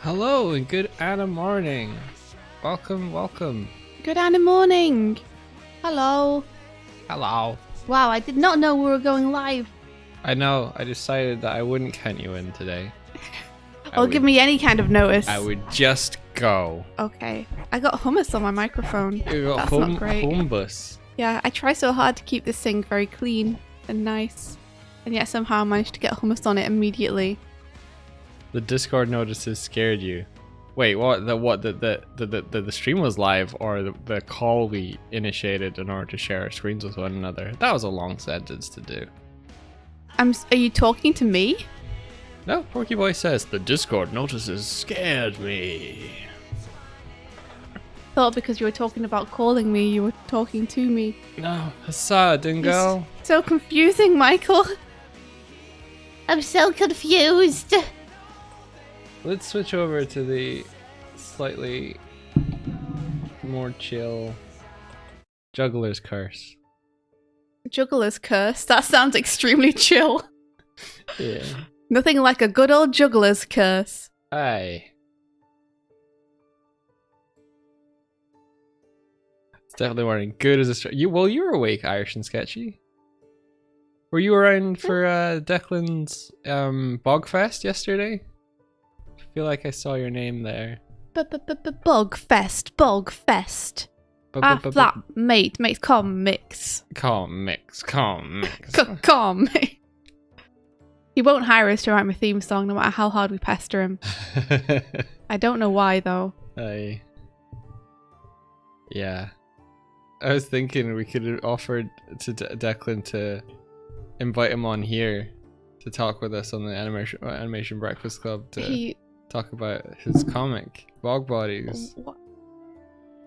Hello and good Anna morning. Welcome. Good Anna morning. Hello. Hello. Wow, I did not know we were going live. I know, I decided that I wouldn't count you in today. Give me any kind of notice. I would just go. Okay. I got hummus on my microphone. You got That's not great. Humbus. Yeah, I try so hard to keep this thing very clean and nice. And yet somehow I managed to get hummus on it immediately. The Discord notices scared you. Wait, what? The stream was live, or the call we initiated in order to share our screens with one another? That was a long sentence to do. Are you talking to me? No, Porky Boy says the Discord notices scared me. Thought because you were talking about calling me, you were talking to me. No, huzzah, dingo. It's so confusing, Michael. I'm so confused. Let's switch over to the slightly more chill Juggler's Curse. Juggler's curse? That sounds extremely chill. Yeah. Nothing like a good old juggler's curse. Aye. It's definitely wearing good as a you were awake, Irish and Sketchy. Were you around for Declan's Bogfest yesterday? I feel like I saw your name there. Bogfest. Mate, comics. Comics. Comics. He won't hire us to write my theme song no matter how hard we pester him. I don't know why though. Yeah. I was thinking we could have offered to Declan to invite him on here to talk with us on the Animation Breakfast Club to talk about his comic, Bog Bodies. What?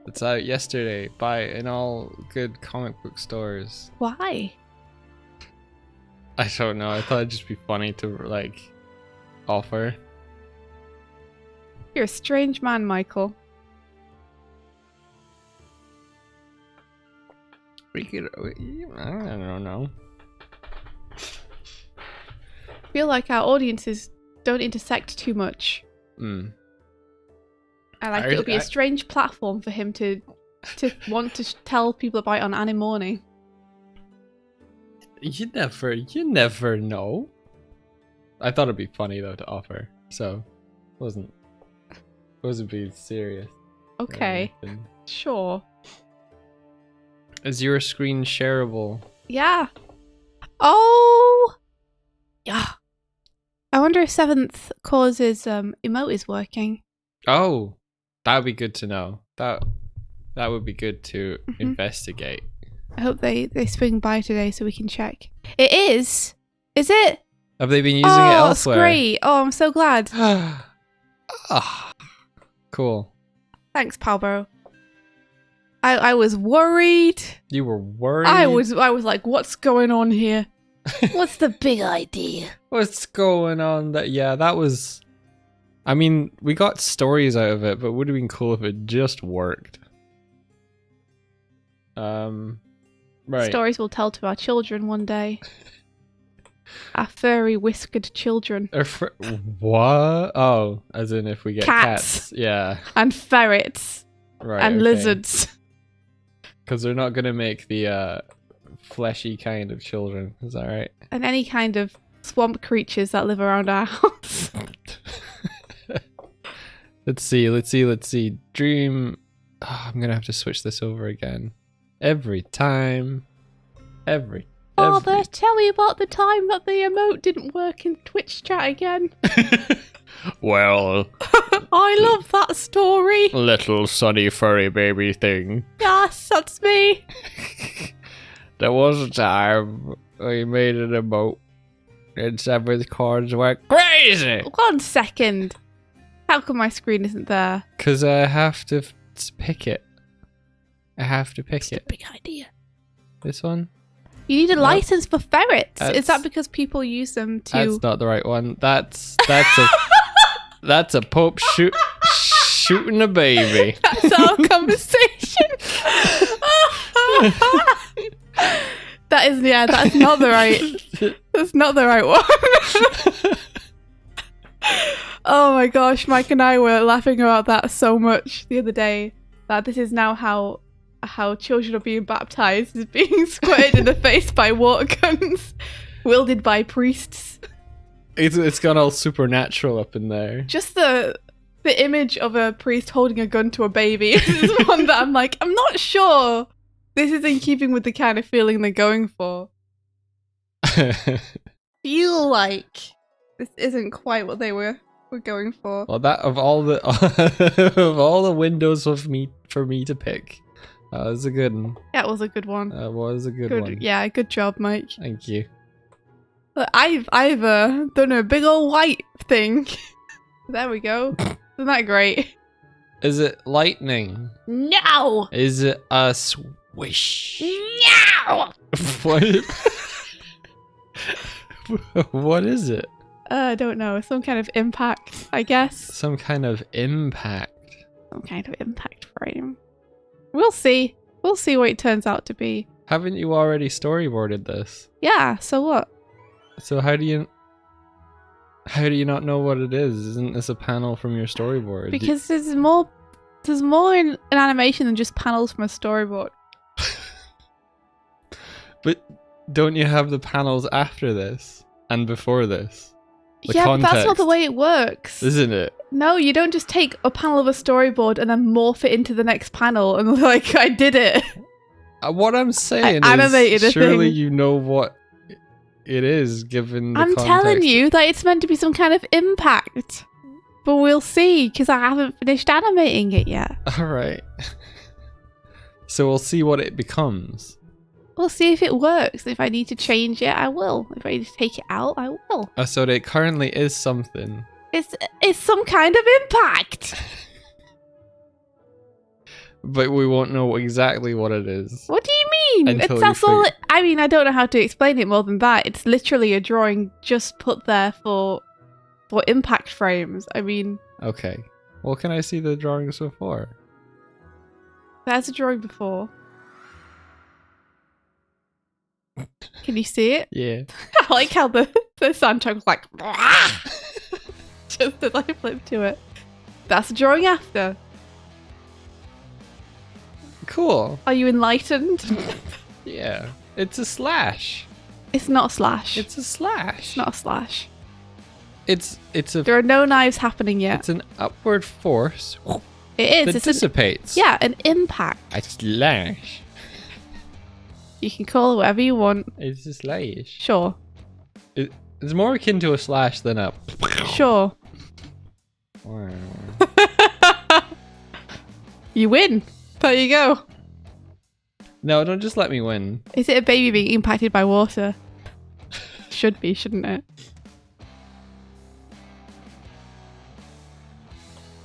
It's out yesterday. Buy it in all good comic book stores. Why? I don't know. I thought it'd just be funny to like offer. You're a strange man, Michael. I don't know. I feel like our audiences don't intersect too much. And it would be a strange platform for him to want to tell people about on Annie Morning. You never know. I thought it'd be funny though to offer, so wasn't being serious. Okay, sure. Is your screen shareable? Yeah. Oh, yeah. I wonder if 7th Cause's emote is working. Oh, that would be good to know. That would be good to investigate. I hope they swing by today so we can check. It is. Is it? Have they been using it elsewhere? Oh, that's great. Oh, I'm so glad. Cool. Thanks, Palbro. I was worried. You were worried? I was like, what's going on here? What's the big idea? What's going on? That was... I mean, we got stories out of it, but it would have been cool if it just worked. Right. Stories we'll tell to our children one day. Our furry, whiskered children. What? Oh, as in if we get cats. Yeah. And ferrets. Right. And lizards. Because they're not going to make the fleshy kind of children. Is that right? And any kind of swamp creatures that live around our house. Let's see. Dream. Oh, I'm going to have to switch this over again. Every time. Father, tell me about the time that the emote didn't work in Twitch chat again. Well. I love that story. Little sunny furry baby thing. Yes, that's me. There was a time we made an emote and 7th Chords went crazy. 1 second. How come my screen isn't there? Because I have to pick it. That's a big idea. This one? You need a license for ferrets. Is that because people use them to... That's not the right one. That's a pope shooting a baby. That's our conversation. That's not the right. That's not the right one. Oh my gosh, Mike and I were laughing about that so much the other day. That this is now how children are being baptized, is being squirted in the face by water guns, wielded by priests. It's gone all supernatural up in there. Just the image of a priest holding a gun to a baby is one that I'm like, I'm not sure this is in keeping with the kind of feeling they're going for. Feel like this isn't quite what they were going for. Well, that of all the of all the windows for me to pick, that was a good one. That was a good one. That was a good one. Yeah, good job, Mike. Thank you. Look, I've done a big old white thing. There we go. Isn't that great? Is it lightning? No. Is it a swish? No. What? What is it? I don't know. Some kind of impact, I guess. Some kind of impact. Some kind of impact frame. We'll see. We'll see what it turns out to be. Haven't you already storyboarded this? Yeah, so what? So how do you not know what it is? Isn't this a panel from your storyboard? Because there's more in animation than just panels from a storyboard. But don't you have the panels after this and before this? Yeah, but that's not the way it works. Isn't it? No, you don't just take a panel of a storyboard and then morph it into the next panel and like, I did it. What I'm saying is surely you know what it is given the context. I'm telling you that it's meant to be some kind of impact. But we'll see, because I haven't finished animating it yet. Alright. So we'll see what it becomes. We'll see if it works. If I need to change it, I will. If I need to take it out, I will. Oh, so it currently is something. It's some kind of impact. But we won't know exactly what it is. What do you mean? That's all. I mean, I don't know how to explain it more than that. It's literally a drawing just put there for impact frames. I mean. Okay. Well, can I see the drawings before? There's a drawing before. Can you see it? Yeah. I like how the soundtrack was like just as I flip to it. That's a drawing after. Cool. Are you enlightened? Yeah. It's a slash. It's not a slash. It's a slash. It's not a slash. It's a. There are no knives happening yet. It's an upward force. It is. That dissipates. Yeah, an impact. A slash. You can call it whatever you want. It's a slash. Sure. It's more akin to a slash than a. Sure. Wow. You win. There you go. No, don't just let me win. Is it a baby being impacted by water? Should be, shouldn't it?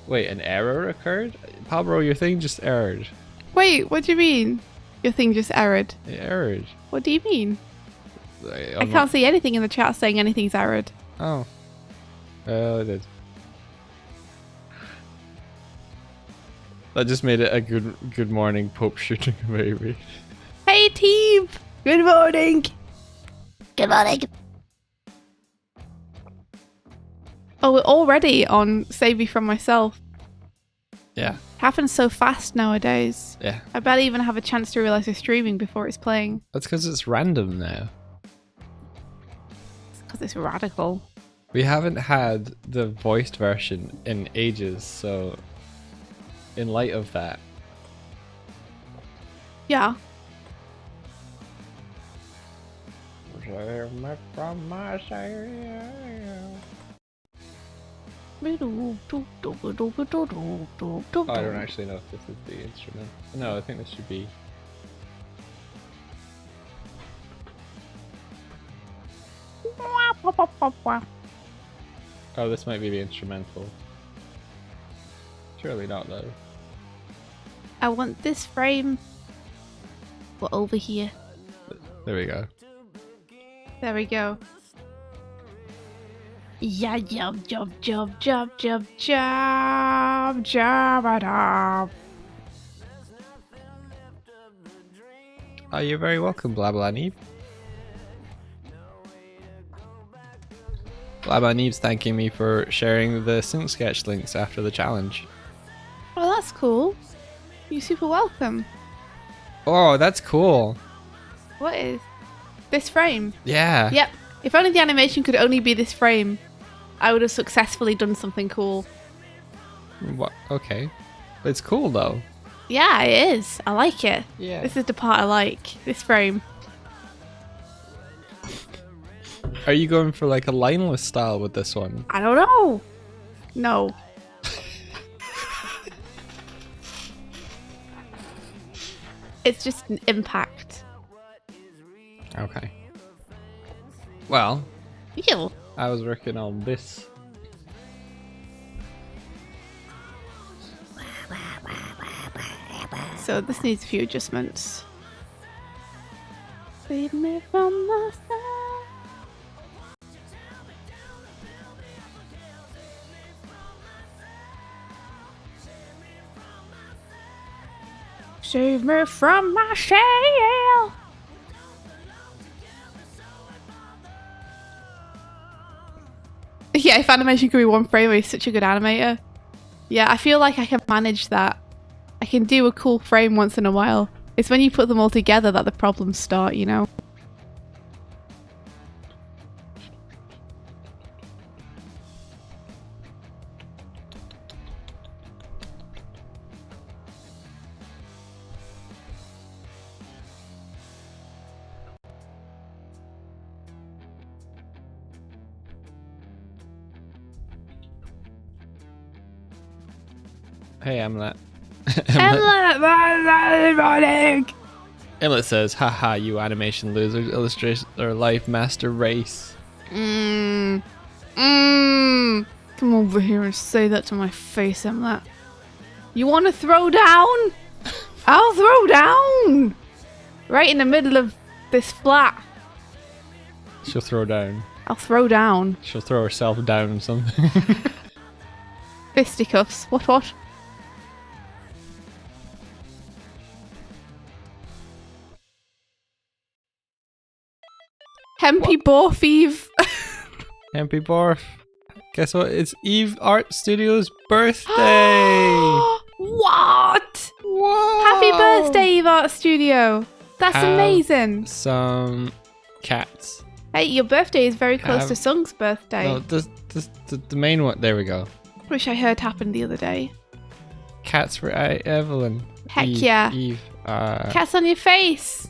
Wait, an error occurred? Pablo, your thing just errored. Wait, what do you mean? Your thing just errored. It errored. What do you mean? I can't see anything in the chat saying anything's errored. Oh. Well, it did. That just made it a good morning Pope shooting a baby. Hey team! Good morning! Good morning! Oh, we're already on Save Me From Myself. Yeah. Happens so fast nowadays. Yeah. I barely even have a chance to realise we're streaming before it's playing. That's because it's random now. It's because it's radical. We haven't had the voiced version in ages, so in light of that. Yeah. I don't actually know if this is the instrument. No, I think this should be. Oh, this might be the instrumental. Surely not, though. I want this frame. We're over here. There we go. There we go. Yeah, jump, jump, jump, jump, jump, jump, jump, Oh, you're very welcome, blah blah Neep. Flabba Neves thanking me for sharing the sync sketch links after the challenge. Oh, that's cool. You're super welcome. Oh, that's cool. What is this frame? Yeah. Yep. If only the animation could only be this frame, I would have successfully done something cool. What? Okay. It's cool though. Yeah, it is. I like it. Yeah. This is the part I like. This frame. Are you going for like a lineless style with this one? I don't know. No. It's just an impact. Okay. Well, Ew. I was working on this. So this needs a few adjustments. Save me from myself. Save me from myself. Yeah, if animation could be one frame, he's such a good animator. Yeah, I feel like I can manage that. I can do a cool frame once in a while. It's when you put them all together that the problems start, you know? Hey, Emlet. Emlet says, haha, you animation losers, illustrate their life master race. Come over here and say that to my face, Emlet. You want to throw down? I'll throw down! Right in the middle of this flat. She'll throw down. I'll throw down. She'll throw herself down or something. Fisticuffs. What? Hempy Borf Eve. Hempy Borf. Guess what? It's Eve Art Studio's birthday! What? Whoa! Happy birthday, Eve Art Studio. That's amazing. Some cats. Hey, your birthday is very close to Sung's birthday. No, the main one. There we go. Which I heard happened the other day. Cats for Evelyn. Heck Eve, yeah. Eve. Cats on your face.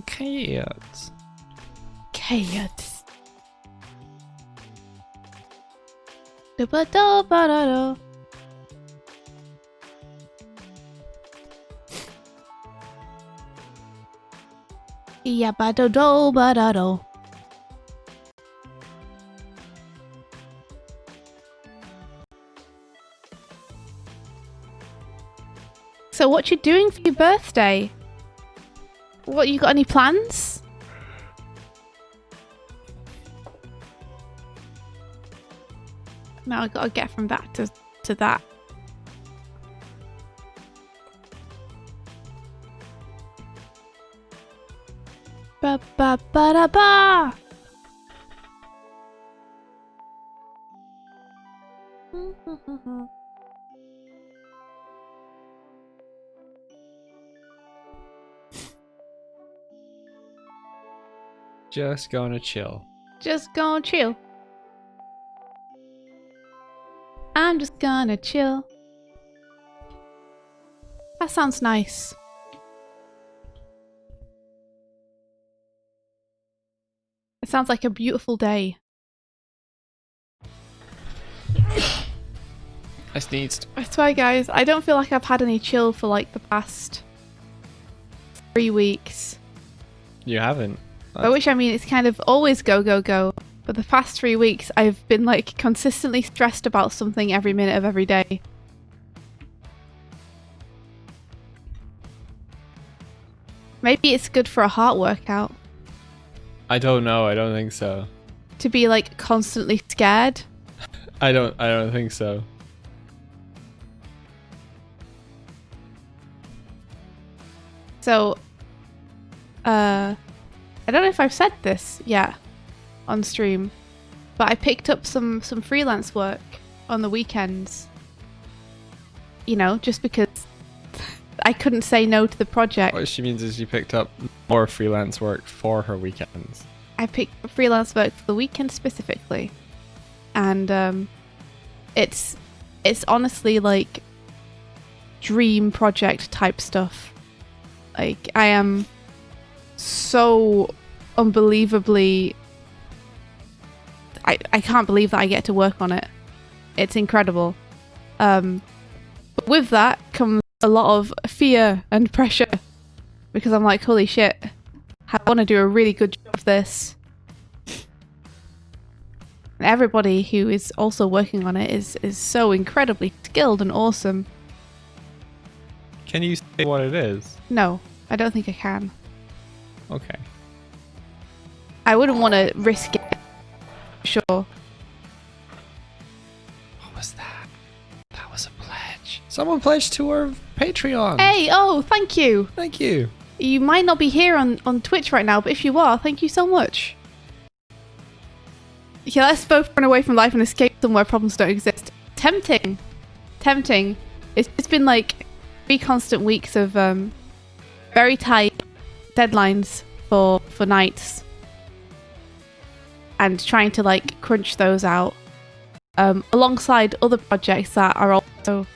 Cats. Cats. Do-ba-do-ba-da-do. Ya-ba-do-do-ba-da-do. So what you doing for your birthday? What, you got any plans? Now I gotta get from that to that. Ba ba ba da ba. Just gonna chill. Just gonna chill. I'm just gonna chill. That sounds nice. It sounds like a beautiful day. I sneezed. I swear, guys, I don't feel like I've had any chill for like the past 3 weeks. You haven't? By which I mean it's kind of always go, go, go. But the past 3 weeks, I've been like consistently stressed about something every minute of every day. Maybe it's good for a heart workout. I don't know. I don't think so. To be like constantly scared. I don't think so. So, I don't know if I've said this yet on stream, but I picked up some freelance work on the weekends. You know, just because I couldn't say no to the project. What she means is she picked up more freelance work for her weekends. I picked freelance work for the weekend specifically, and it's honestly like dream project type stuff. Like, I am so unbelievably, I can't believe that I get to work on it. It's incredible. But with that comes a lot of fear and pressure, because I'm like, holy shit, I want to do a really good job of this. And everybody who is also working on it is so incredibly skilled and awesome. Can you say what it is? No, I don't think I can. Okay. I wouldn't want to risk it. Sure. What was that? That was a pledge. Someone pledged to our Patreon. Hey, oh, thank you. Thank you. You might not be here on Twitch right now, but if you are, thank you so much. Yeah, let's both run away from life and escape somewhere problems don't exist. Tempting. It's been like 3 constant weeks of very tight deadlines for nights, and trying to like crunch those out alongside other projects that are also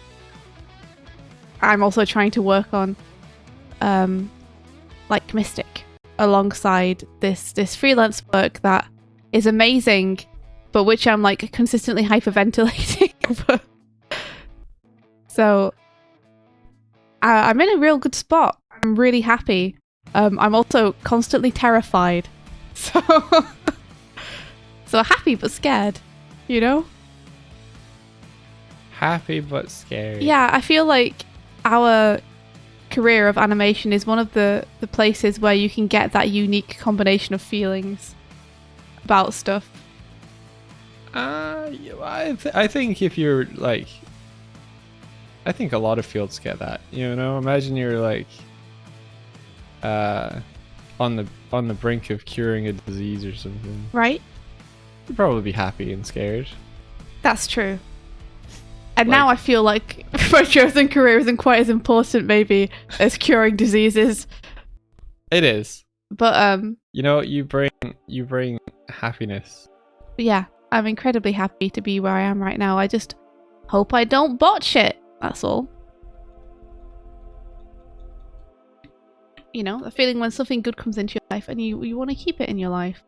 I'm also trying to work on, like Mystic, alongside this freelance work that is amazing, but which I'm like consistently hyperventilating over. So I'm in a real good spot. I'm really happy. I'm also constantly terrified. So so happy but scared, you know? Happy but scary. Yeah, I feel like our career of animation is one of the places where you can get that unique combination of feelings about stuff. I think if you're like, I think a lot of fields get that. You know, imagine you're like on the brink of curing a disease or something. Right? You'd probably be happy and scared. That's true. And now I feel like my chosen career isn't quite as important maybe as curing diseases. It is. But you know, you bring happiness. Yeah, I'm incredibly happy to be where I am right now. I just hope I don't botch it. That's all. You know, the feeling when something good comes into your life and you want to keep it in your life.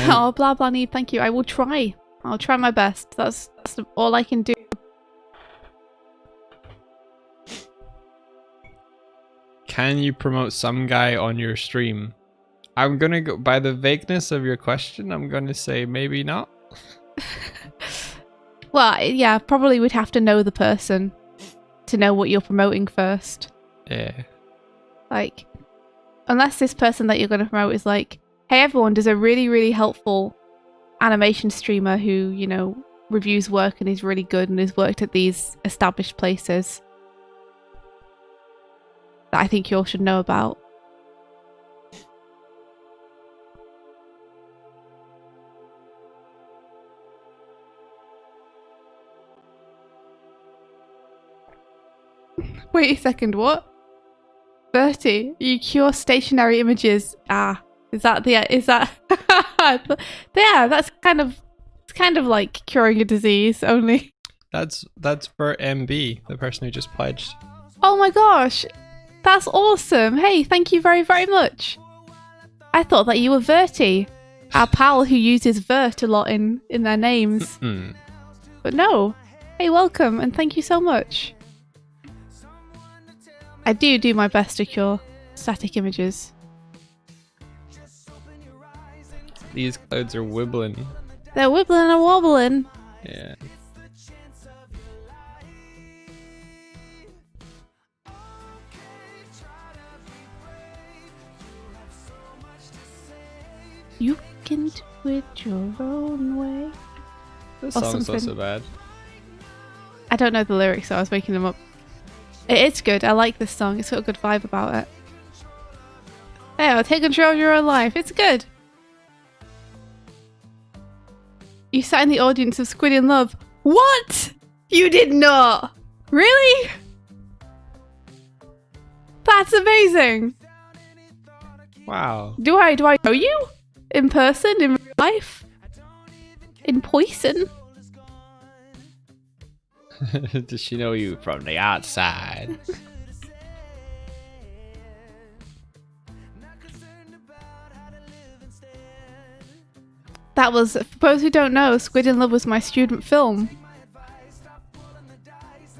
Oh, blah blah need. Thank you. I will try. I'll try my best. That's all I can do. Can you promote some guy on your stream? I'm gonna go by the vagueness of your question. I'm gonna say maybe not. Well, yeah, probably would have to know the person to know what you're promoting first. Yeah. Like, unless this person that you're going to promote is like, hey everyone, there's a really, really helpful animation streamer who, you know, reviews work and is really good and has worked at these established places that I think you all should know about. Wait a second, what? Bertie, you cure stationary images. Ah, is that yeah, that's kind of like curing a disease, only. That's for MB, the person who just pledged. Oh my gosh, that's awesome. Hey, thank you very, very much. I thought that you were Verti, our pal who uses Vert a lot in their names. But no. Hey, welcome and thank you so much. I do my best to cure static images. These clouds are wibbling. They're wibbling and wobbling. Yeah. can do it your own way. This song's not so bad. I don't know the lyrics, so I was making them up. It's good. I like this song. It's got a good vibe about it. Hey, take control of your own life. It's good. You sat in the audience of Squid in Love. What? You did not. Really? That's amazing. Wow. Do I know you? In person? In real life? In poison? Does she know you from the outside? That was, for those who don't know, Squid in Love was my student film.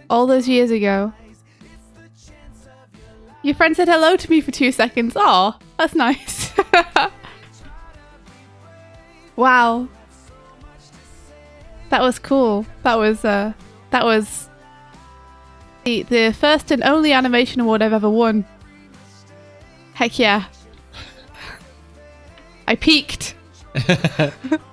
All those years ago. Your friend said hello to me for 2 seconds. Aw, that's nice. Wow. That was cool. That was the first and only animation award I've ever won. Heck yeah. I peaked.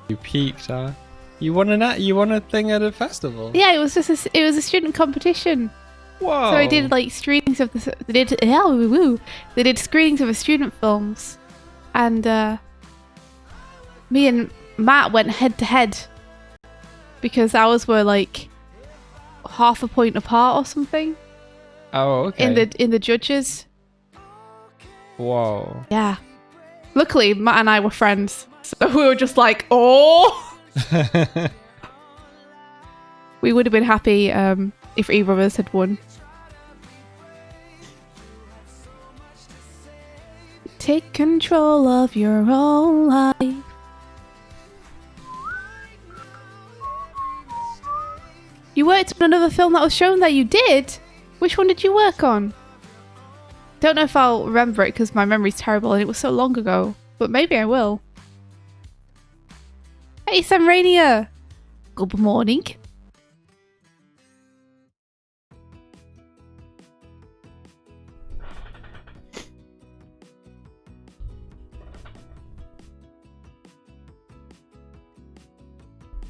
You peaked, huh? You won a thing at a festival. Yeah, it was a student competition. Whoa! So I did like screenings of they did screenings of the student films, and me and Matt went head to head because ours were like half a point apart or something. Oh, okay. In the judges. Whoa. Yeah. Luckily, Matt and I were friends, so we were just like, oh. We would have been happy if either of us had won. Take control of your own life. You worked on another film that was shown that you did? Which one did you work on? Don't know if I'll remember it because my memory's terrible and it was so long ago, but maybe I will. Hey, Samrania! Good morning.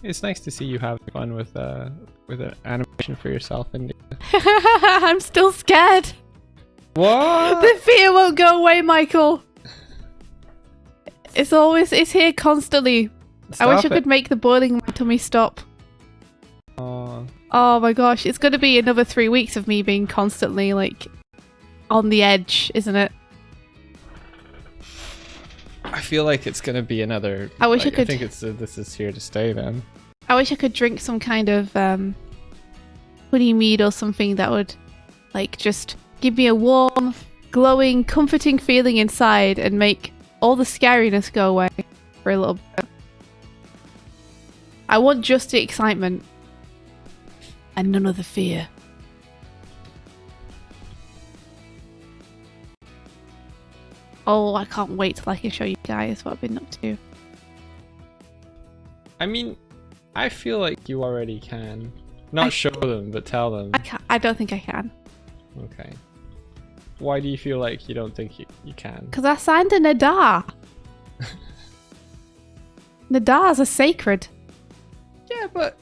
It's nice to see you having fun with an animation for yourself, India. I'm still scared. What? The fear won't go away, Michael. It's here constantly. I wish I could make the boiling in my tummy stop. Oh my gosh, it's going to be another 3 weeks of me being constantly like on the edge, isn't it? I feel like it's gonna be another. I wish I could. I think this is here to stay. Then I wish I could drink some kind of honey mead or something that would like just give me a warm, glowing, comforting feeling inside and make all the scariness go away for a little bit. I want just the excitement and none of the fear. Oh, I can't wait till I can show you guys what I've been up to. I mean, I feel like you already can. Not show them, but tell them. I don't think I can. Okay. Why do you feel like you don't think you can? Because I signed a Nadar. Nadars are sacred. Yeah, but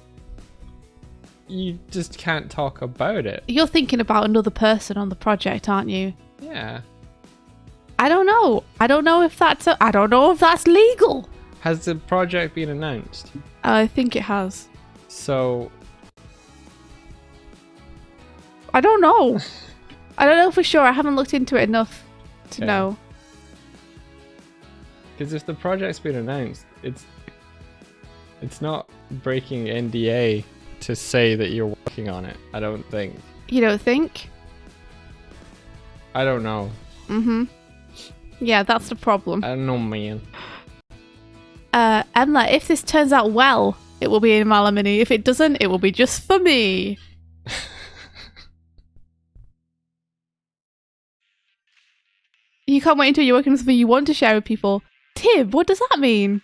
you just can't talk about it. You're thinking about another person on the project, aren't you? Yeah. I don't know. I don't know if that's legal. Has the project been announced? I think it has. So I don't know. I don't know for sure. I haven't looked into it enough to know. Because if the project's been announced, it's not breaking NDA to say that you're working on it. I don't think. You don't think? I don't know. Yeah, that's the problem. I don't know, man. Emma, if this turns out well, it will be in Malamini. If it doesn't, it will be just for me. You can't wait until you're working on something you want to share with people. Tib, what does that mean?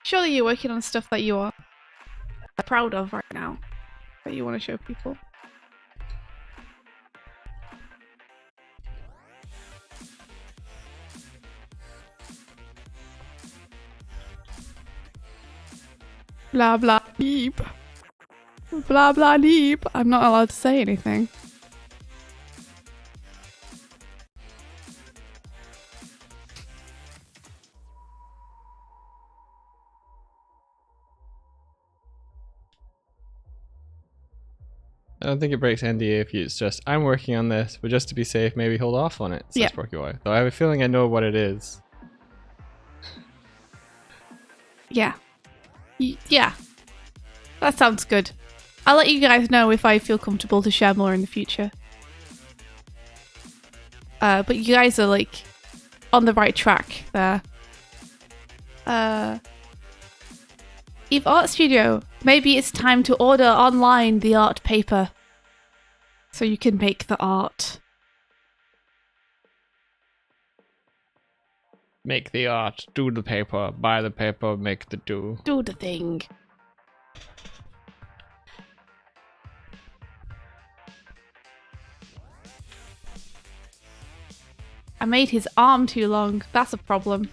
Surely you're working on stuff that you are proud of right now, that you want to show people. Blah blah deep. Blah blah deep. I'm not allowed to say anything. I don't think it breaks NDA if it's just, I'm working on this, but just to be safe, maybe hold off on it. Says Porky. Though I have a feeling I know what it is. Yeah. Yeah. That sounds good. I'll let you guys know if I feel comfortable to share more in the future. But you guys are like on the right track there. Eve Art Studio, maybe it's time to order online the art paper so you can make the art. Make the art, do the paper, buy the paper, make the do. Do the thing. I made his arm too long. That's a problem.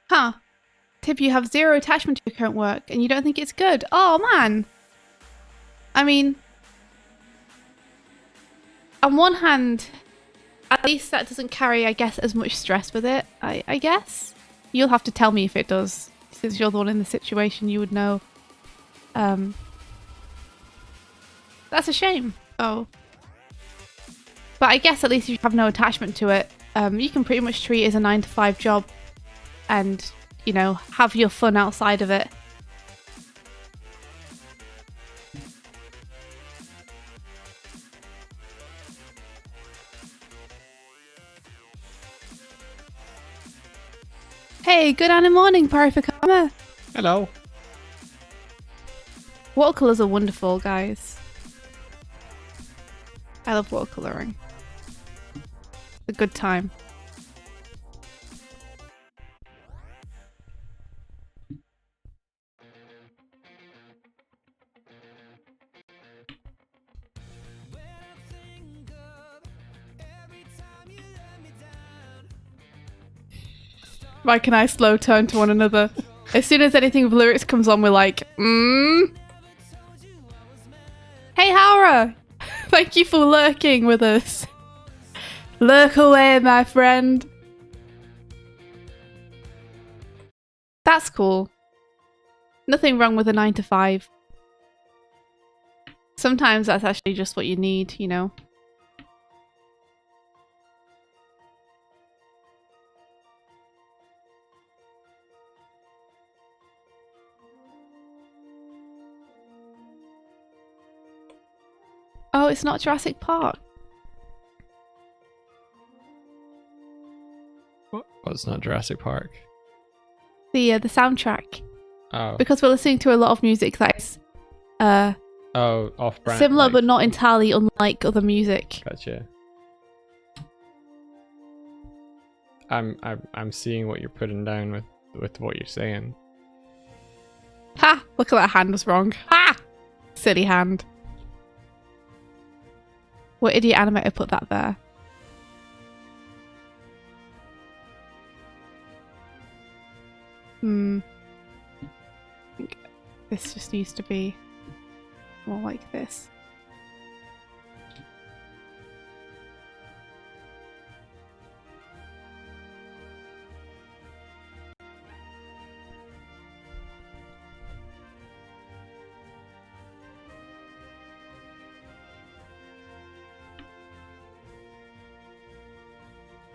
Huh. Tip, you have zero attachment to your current work and you don't think it's good. Oh man. I mean, on one hand, at least that doesn't carry, I guess, as much stress with it, I guess. You'll have to tell me if it does. Since you're the one in the situation, you would know. That's a shame. Oh. But I guess at least if you have no attachment to it, you can pretty much treat it as a 9-to-5 job and, you know, have your fun outside of it. Hey, good morning, Parifikama. Hello. Watercolors are wonderful, guys. I love watercoloring. It's a good time. Why can I slow turn to one another? As soon as anything with lyrics comes on, we're like, Hey, Haura! Thank you for lurking with us. Lurk away, my friend. That's cool. Nothing wrong with a 9-to-5. Sometimes that's actually just what you need, you know? Oh, it's not Jurassic Park. What? Oh, it's not Jurassic Park. The soundtrack. Oh. Because we're listening to a lot of music that is off-brand. Similar, like, but not entirely unlike other music. Gotcha. I'm seeing what you're putting down with what you're saying. Ha! Look at that hand was wrong. Ha! Silly hand. What idiot animator put that there? I think this just needs to be more like this.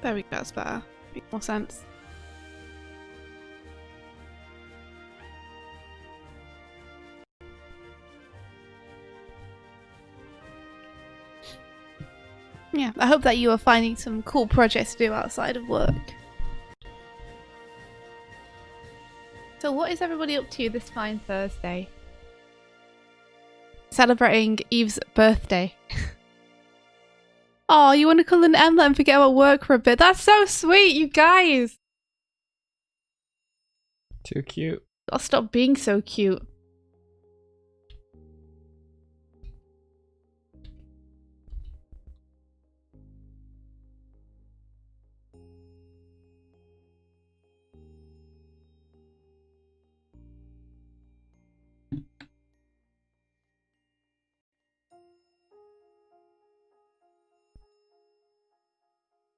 There we go, that's better. Makes more sense. Yeah, I hope that you are finding some cool projects to do outside of work. So what is everybody up to this fine Thursday? Celebrating Eve's birthday. Oh, you want to cuddle an Emma and forget about work for a bit? That's so sweet, you guys! Too cute. Gotta stop being so cute.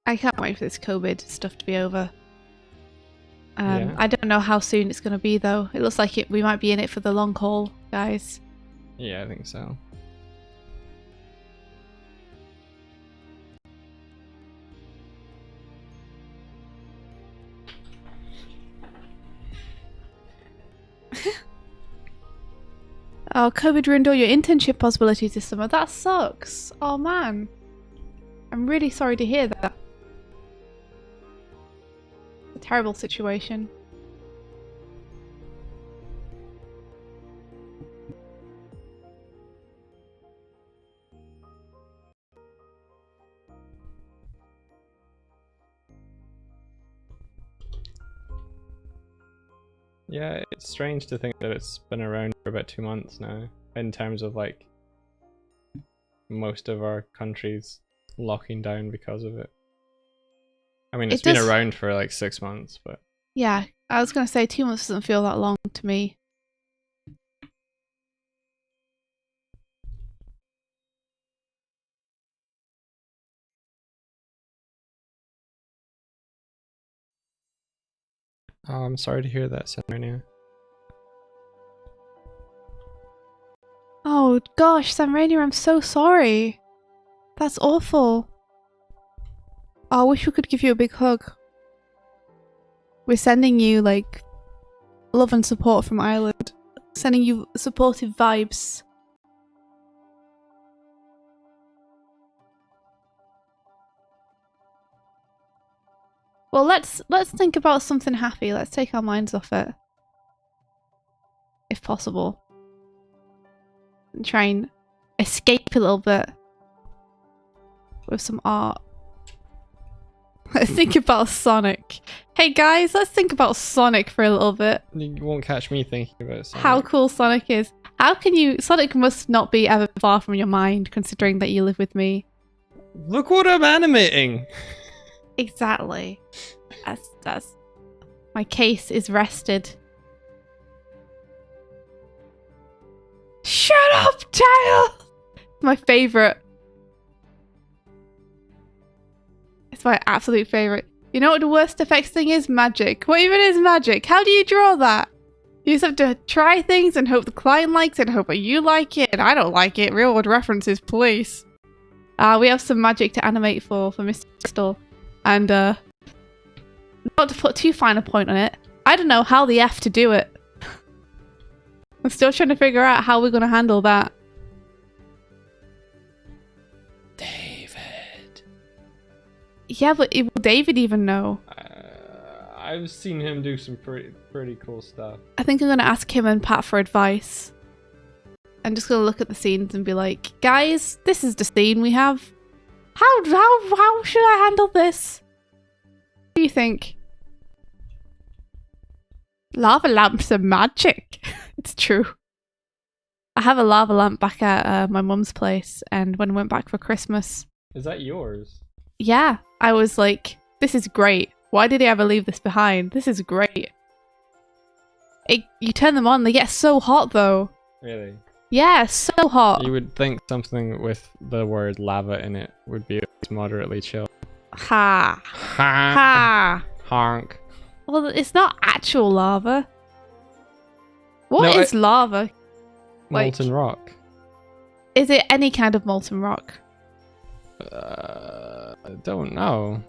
I can't wait for this COVID stuff to be over. Yeah. I don't know how soon it's going to be, though. It looks like we might be in it for the long haul, guys. Yeah, I think so. Oh, COVID ruined all your internship possibilities this summer. That sucks. Oh, man. I'm really sorry to hear that. It's a terrible situation. Yeah, it's strange to think that it's been around for about 2 months now, in terms of like most of our countries locking down because of it. I mean, it's been around for like 6 months, but... Yeah, I was going to say 2 months doesn't feel that long to me. Oh, I'm sorry to hear that, Samrania. Oh gosh, Samrania, I'm so sorry. That's awful. Oh, I wish we could give you a big hug. We're sending you, like, love and support from Ireland. Sending you supportive vibes. Well, let's think about something happy. Let's take our minds off it. If possible. And try and escape a little bit. With some art. Let's think about Sonic. Hey guys, let's think about Sonic for a little bit. You won't catch me thinking about Sonic. How cool Sonic is. How can you... Sonic must not be ever far from your mind, considering that you live with me. Look what I'm animating! Exactly. That's... My case is rested. Shut up, Tail! My favourite. It's my absolute favourite. You know what the worst effects thing is? Magic. What even is magic? How do you draw that? You just have to try things and hope the client likes it and hope that you like it. And I don't like it. Real world references, please. We have some magic to animate for Mr. Crystal. And not to put too fine a point on it, I don't know how the F to do it. I'm still trying to figure out how we're going to handle that. David. Yeah, but will David even know? I've seen him do some pretty cool stuff. I think I'm going to ask him and Pat for advice. I'm just going to look at the scenes and be like, guys, this is the scene we have. How should I handle this? What do you think? Lava lamps are magic. It's true. I have a lava lamp back at my mum's place, and when I went back for Christmas... Is that yours? Yeah. I was like, this is great. Why did he ever leave this behind? This is great. You turn them on, they get so hot though. Really? Yeah, so hot. You would think something with the word lava in it would be at least moderately chill. Ha. Ha. Ha. Honk. Well, it's not actual lava. What is lava? Molten rock. Is it any kind of molten rock? I don't know.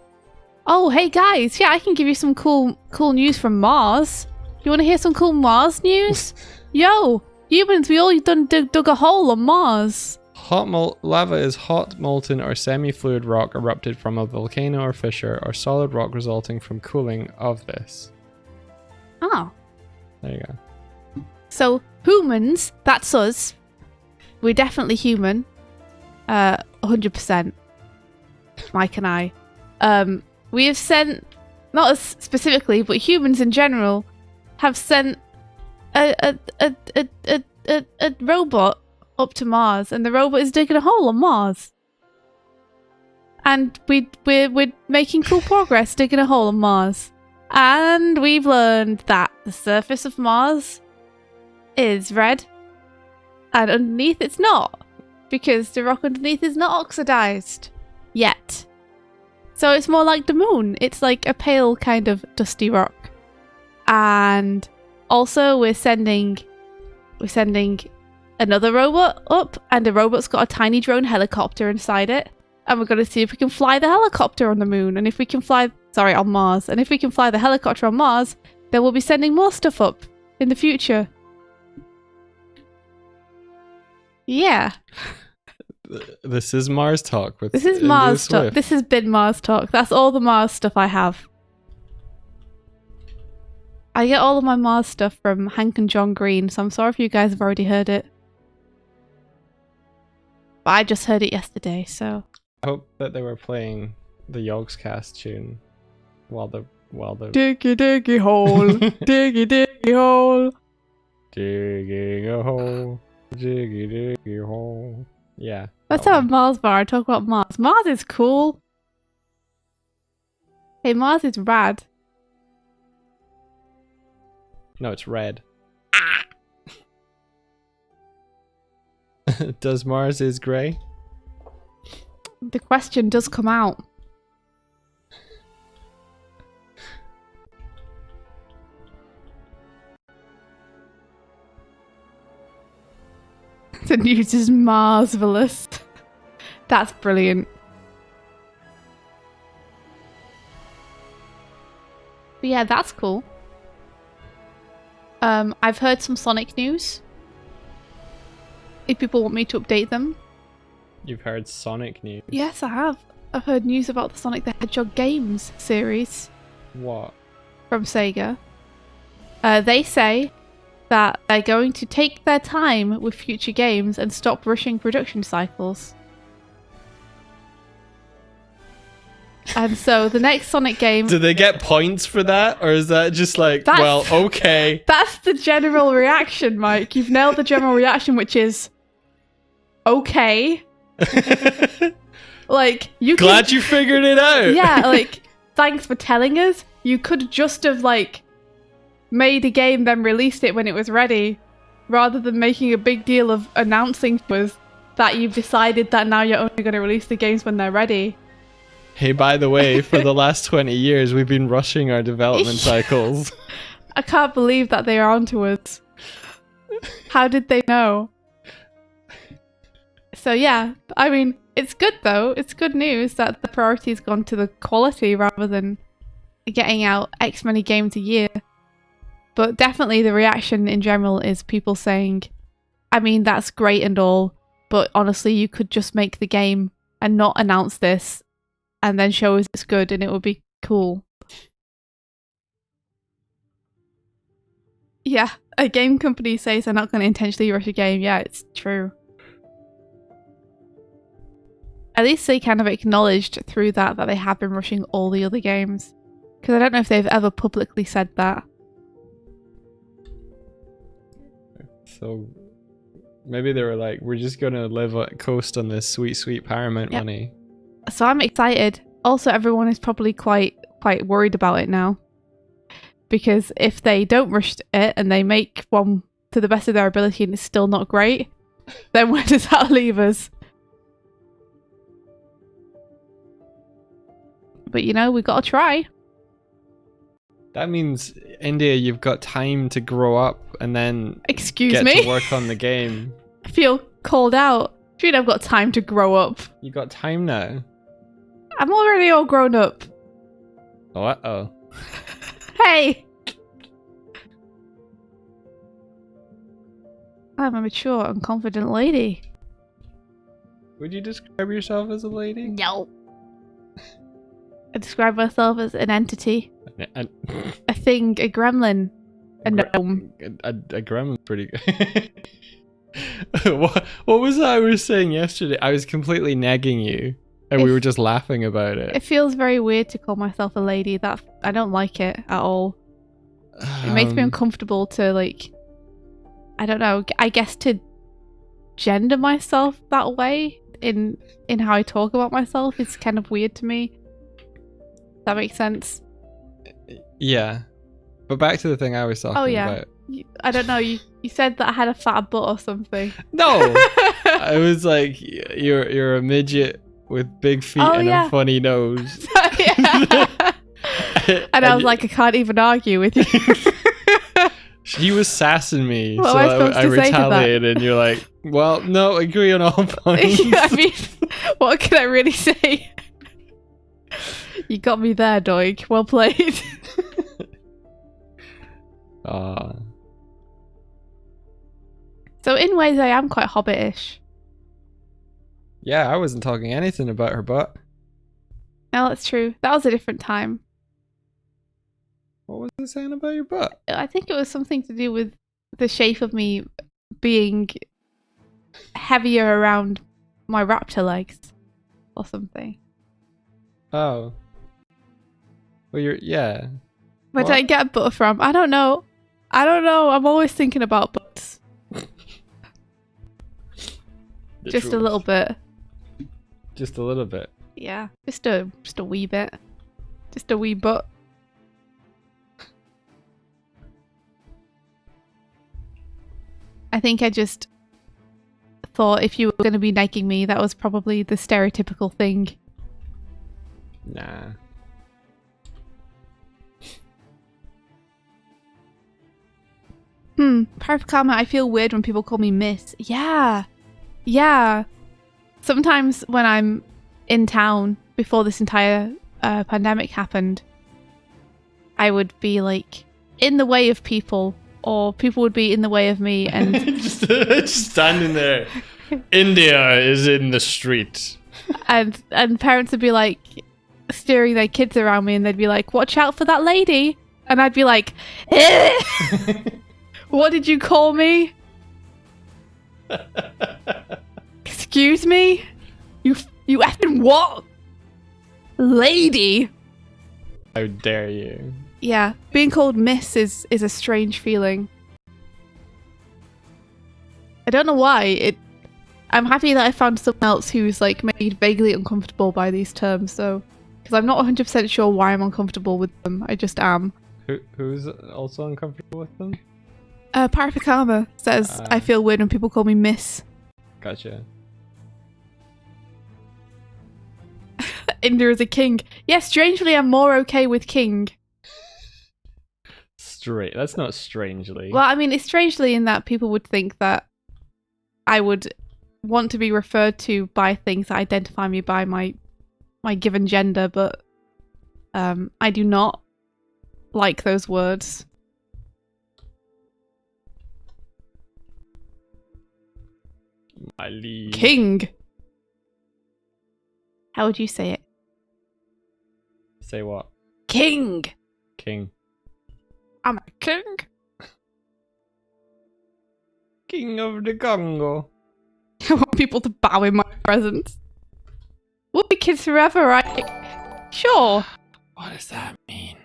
Oh, hey guys. Yeah, I can give you some cool news from Mars. You want to hear some cool Mars news? Yo, humans, we all dug a hole on Mars. Lava is hot, molten, or semi-fluid rock erupted from a volcano or fissure, or solid rock resulting from cooling of this. Oh. There you go. So, humans, that's us. We're definitely human. 100%. Mike and I. We have sent, not us specifically, but humans in general, have sent a robot up to Mars, and the robot is digging a hole on Mars. And we're making cool progress digging a hole on Mars. And we've learned that the surface of Mars is red, and underneath it's not, because the rock underneath is not oxidized yet. So it's more like the moon. It's like a pale kind of dusty rock. And also we're sending another robot up, and the robot's got a tiny drone helicopter inside it. And we're going to see if we can fly the helicopter on the moon. And if we can fly, on Mars. And if we can fly the helicopter on Mars, then we'll be sending more stuff up in the future. Yeah. This is Mars Talk. This is Mars Talk. This has been Mars Talk. That's all the Mars stuff I have. I get all of my Mars stuff from Hank and John Green, so I'm sorry if you guys have already heard it. But I just heard it yesterday, so... I hope that they were playing the Yogscast tune while the Diggy diggy hole, diggy diggy hole. Digging a hole, diggy diggy hole. Yeah. Let's have a Mars bar and talk about Mars. Mars is cool. Hey, Mars is rad. No, it's red. Does Mars is grey? The question does come out. The news is marvelous. That's brilliant. But yeah, that's cool. I've heard some Sonic news. If people want me to update them. You've heard Sonic news? Yes, I have. I've heard news about the Sonic the Hedgehog games series. What? From Sega. They say that they're going to take their time with future games and stop rushing production cycles. And so the next Sonic game... Do they get points for that? Or is that just like, well, okay. That's the general reaction, Mike. You've nailed the general reaction, which is... Okay. Like, you Glad you figured it out. Yeah, like, thanks for telling us. You could just have, like, made a game, then released it when it was ready, rather than making a big deal of announcing to us that you've decided that now you're only going to release the games when they're ready. Hey, by the way, for the last 20 years, we've been rushing our development cycles. I can't believe that they are onto us. How did they know? So yeah, I mean, it's good though. It's good news that the priority's gone to the quality rather than getting out X many games a year. But definitely the reaction in general is people saying, I mean, that's great and all, but honestly, you could just make the game and not announce this and then show us it's good and it would be cool. Yeah, a game company says they're not going to intentionally rush a game. Yeah, it's true. At least they kind of acknowledged through that they have been rushing all the other games. Because I don't know if they've ever publicly said that. So maybe they were like, we're just going to coast on this sweet, sweet Paramount money. So I'm excited. Also, everyone is probably quite worried about it now. Because if they don't rush it and they make one to the best of their ability and it's still not great, then where does that leave us? But you know, we've got to try. That means, India, you've got time to grow up and then get to work on the game. I feel called out. Do you know I've got time to grow up? You got time now. I'm already all grown up. Oh, uh-oh. Hey! I'm a mature and confident lady. Would you describe yourself as a lady? No. I describe myself as an entity. A thing, a gremlin, a gnome. A gremlin's pretty good. What was that I was saying yesterday? I was completely nagging you, and we were just laughing about it. It feels very weird to call myself a lady. I don't like it at all. It makes me uncomfortable to, like, I don't know, I guess to gender myself that way in how I talk about myself is kind of weird to me. Does that make sense? Yeah. But back to the thing I was talking about. I don't know, you said that I had a fat butt or something. No! I was like, you're a midget with big feet and a funny nose. And I was like, I can't even argue with you. She was sassing me, what so I retaliated, and you're like, well, no, agree on all points. I mean, what can I really say? You got me there, Doig. Well played. So in ways I am quite hobbitish. Yeah, I wasn't talking anything about her butt. No, that's true. That was a different time. What was it saying about your butt? I think it was something to do with the shape of me being heavier around my raptor legs or something. Oh. Well, yeah. Where did I get a butt from? I don't know. I'm always thinking about butts. Just a little bit. Just a little bit. Yeah, just a wee bit. Just a wee butt. I think I just thought if you were going to be nagging me, that was probably the stereotypical thing. Nah. Private comment, I feel weird when people call me Miss. Yeah. Yeah. Sometimes when I'm in town before this entire pandemic happened, I would be like in the way of people, or people would be in the way of me, and just standing there. India is in the street. And parents would be like steering their kids around me, and they'd be like, watch out for that lady. And I'd be like, what did you call me? Excuse me? You effing what? Lady? How dare you? Yeah, being called Miss is a strange feeling. I don't know why. I'm happy that I found someone else who's like made vaguely uncomfortable by these terms, so because I'm not 100% sure why I'm uncomfortable with them. I just am. Who's also uncomfortable with them? Parapikama says I feel weird when people call me Miss. Gotcha. India is a king. Yeah, strangely, I'm more okay with king. That's not strangely. Well, I mean, it's strangely in that people would think that I would want to be referred to by things that identify me by my given gender, but I do not like those words. My liege. King. How would you say it? Say what? King. King. I'm a king. King of the Congo. I want people to bow in my presence. We'll be kids forever, right? Sure. What does that mean?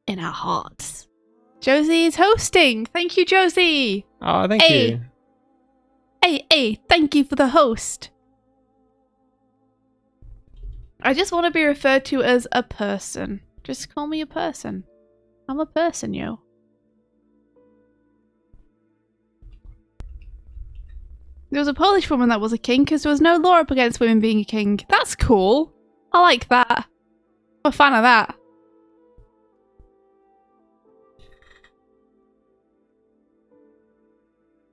In our hearts. Josie is hosting. Thank you, Josie. Oh, thank you. Hey, thank you for the host. I just want to be referred to as a person. Just call me a person. I'm a person, yo. There was a Polish woman that was a king because there was no law up against women being a king. That's cool. I like that. I'm a fan of that.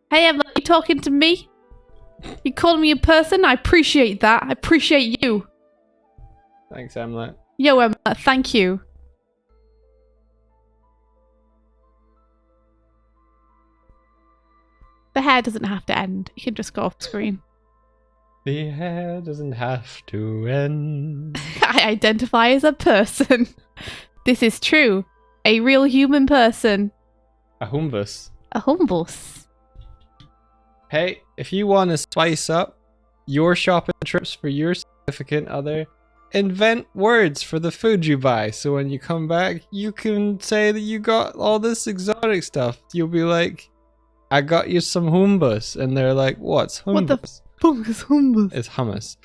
Hey, Emma, you talking to me? You calling me a person? I appreciate that. I appreciate you. Thanks, Hamlet. Yo, Emma, thank you. The hair doesn't have to end. You can just go off screen. The hair doesn't have to end. I identify as a person. This is true. A real human person. A humbus. A humbus. Hey, if you want to spice up your shopping trips for your significant other, invent words for the food you buy. So when you come back, you can say that you got all this exotic stuff. You'll be like, I got you some hummus. And they're like, what's hummus? What the fuck is hummus? It's hummus.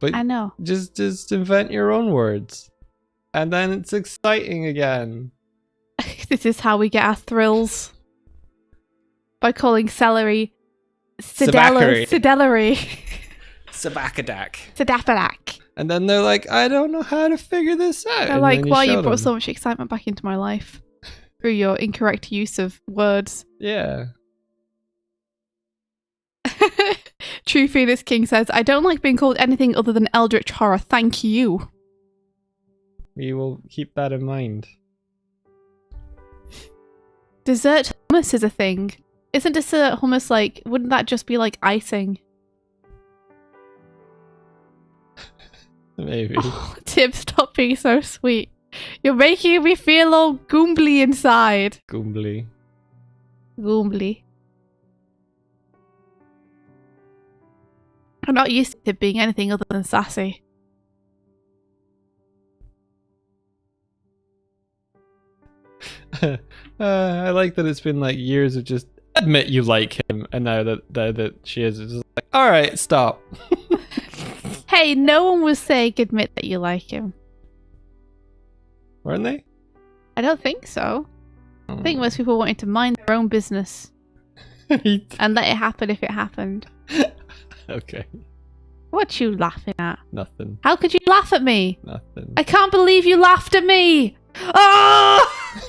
But I know. Just invent your own words. And then it's exciting again. This is how we get our thrills. By calling celery celery. Sedapadak. And then they're like, I don't know how to figure this out. They're like, wow, you brought so much excitement back into my life through your incorrect use of words. Yeah. True Phoenix King says, I don't like being called anything other than Eldritch Horror. Thank you. We will keep that in mind. Dessert hummus is a thing. Isn't dessert hummus like, wouldn't that just be like icing? Maybe. Oh, Tim, stop being so sweet. You're making me feel all goombly inside. Goombly. Goombly. I'm not used to it being anything other than sassy. I like that it's been like years of just admit you like him, and now that she is just like, all right, stop. Hey, no one was saying admit that you like him. Weren't they? I don't think so. I think most people wanted to mind their own business and let it happen if it happened. Okay. What you laughing at? Nothing. How could you laugh at me? Nothing. I can't believe you laughed at me! Ah!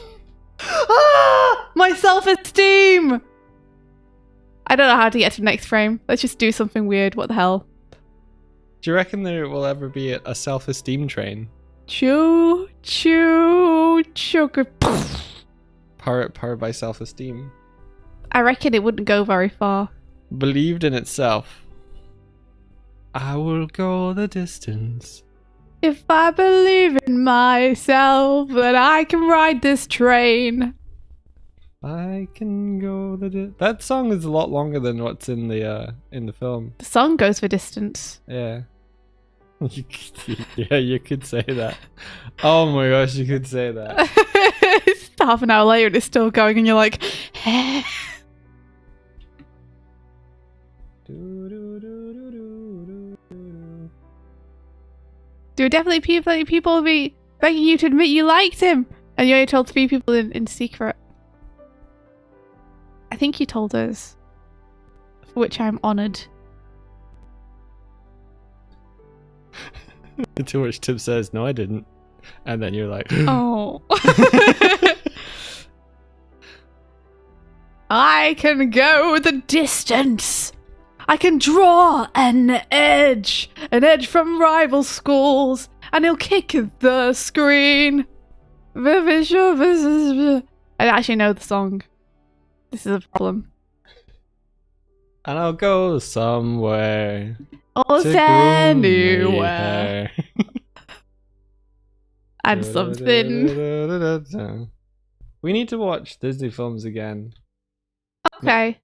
Ah! My self-esteem! I don't know how to get to the next frame. Let's just do something weird. What the hell? Do you reckon there will ever be a self-esteem train? Choo, choo, choker. Powered by self-esteem. I reckon it wouldn't go very far. Believed in itself. I will go the distance. If I believe in myself, that I can ride this train. I can go the that song is a lot longer than what's in the film. The song goes for distance. Yeah. Yeah, you could say that. Oh my gosh, you could say that. It's half an hour later and it's still going and you're like, There were definitely people be begging you to admit you liked him, and you only told 3 people in secret. I think you told us, for which I'm honoured. To which Tim says, no I didn't. And then you're like, oh. I can go the distance. I can draw an edge from rival schools, and he'll kick the screen. I actually know the song. This is a problem. And I'll go somewhere. Almost anywhere. And something. We need to watch Disney films again. Okay.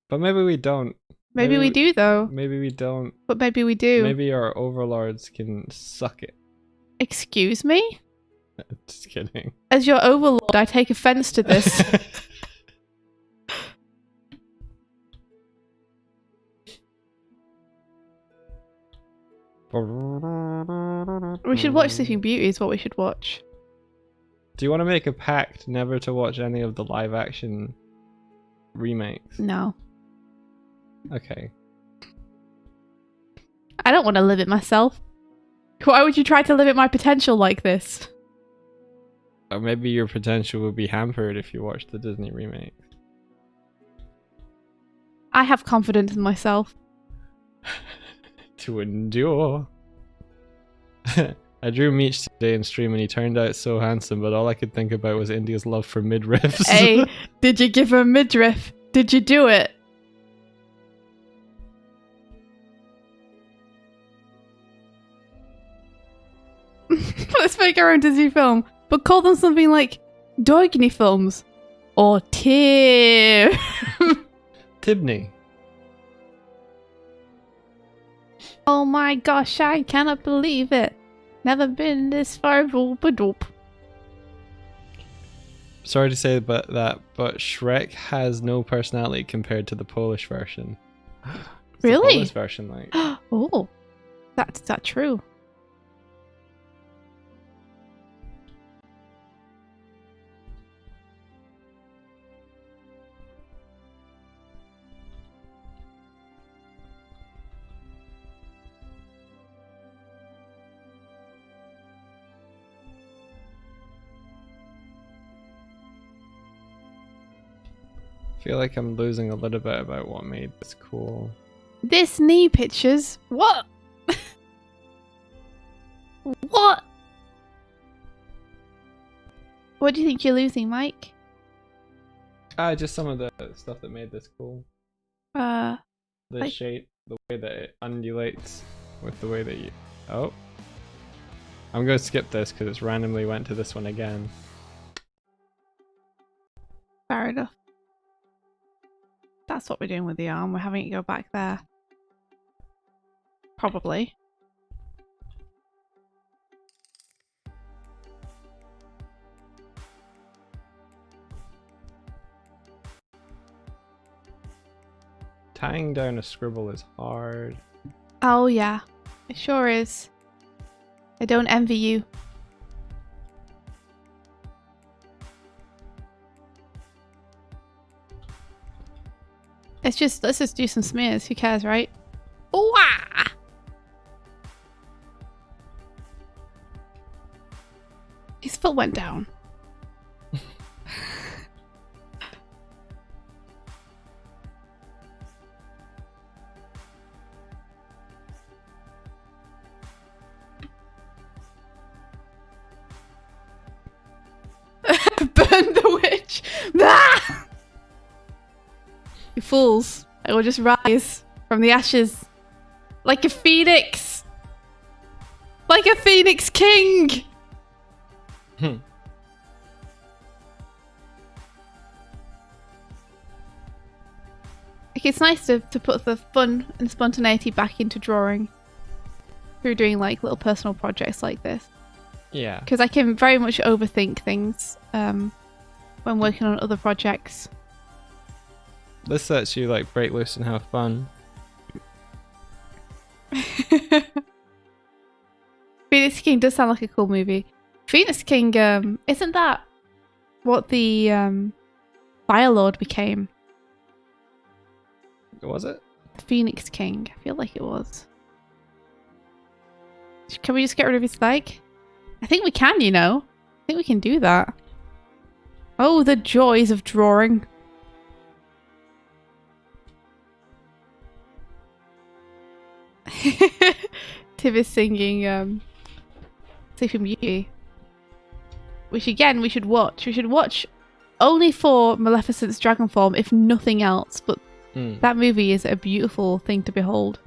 But maybe we don't. Maybe we do though. Maybe we don't. But maybe we do. Maybe our overlords can suck it. Excuse me? Just kidding. As your overlord, I take offense to this. We should watch Sleeping Beauty is what we should watch. Do you want to make a pact never to watch any of the live action remakes? No. Okay. I don't want to limit myself. Why would you try to limit my potential like this? Or maybe your potential would be hampered if you watch the Disney remake. I have confidence in myself. To endure. I drew Meech today in stream and he turned out so handsome, but all I could think about was India's love for midriffs. Hey, did you give her a midriff? Did you do it? Let's make our own Disney film, but call them something like Doig films or Tib. Tibney. Oh my gosh, I cannot believe it. Never been this far. Boop-a-doop. sorry to say but Shrek has no personality compared to the Polish version. Really? The Polish version, like. Oh, is that true? I feel like I'm losing a little bit about what made this cool. Disney pictures? What? What? What do you think you're losing, Mike? Just some of the stuff that made this cool. The shape, the way that it undulates with the way that you... Oh. I'm going to skip this because it's randomly went to this one again. Fair enough. That's what we're doing with the arm. We're having it go back there. Probably. Tying down a scribble is hard. Oh yeah, it sure is. I don't envy you. Let's just do some smears. Who cares, right? Ooh, ah! His foot went down. Burn the witch! Ah! You fools! I will just rise from the ashes like a phoenix! Like a phoenix king! Hmm. It's nice to put the fun and spontaneity back into drawing through doing like little personal projects like this. Yeah. Because I can very much overthink things when working on other projects. This lets you like break loose and have fun. Phoenix King does sound like a cool movie. Phoenix King, isn't that what the Fire Lord became? Was it? The Phoenix King. I feel like it was. Can we just get rid of his leg? I think we can, you know. I think we can do that. Oh, the joys of drawing. Tim is singing Sleeping Beauty. Which again we should watch. We should watch only for Maleficent's dragon form, if nothing else. But that movie is a beautiful thing to behold.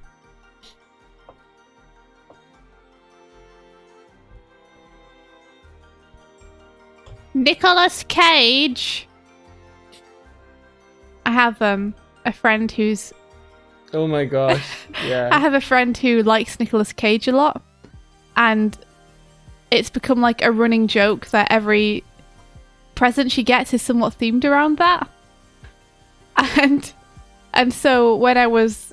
Nicolas Cage. I have a friend who's... Oh my gosh, yeah. I have a friend who likes Nicolas Cage a lot, and it's become like a running joke that every present she gets is somewhat themed around that. And so when I was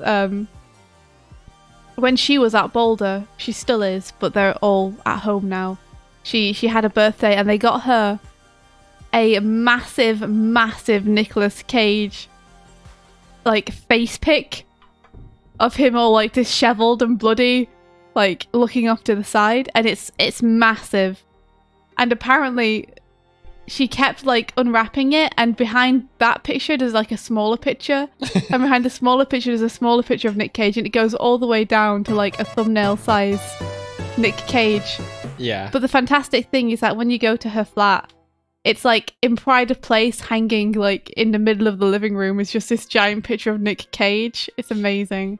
when she was at Boulder, she still is, but they're all at home now. She had a birthday and they got her a massive Nicolas Cage like face pic of him all like disheveled and bloody, like looking off to the side, and it's massive. And apparently she kept like unwrapping it, and behind that picture there's like a smaller picture, and behind the smaller picture there's a smaller picture of Nick Cage, and it goes all the way down to like a thumbnail size Nick Cage. Yeah. But the fantastic thing is that when you go to her flat, it's like in pride of place, hanging like in the middle of the living room is just this giant picture of Nick Cage. It's amazing.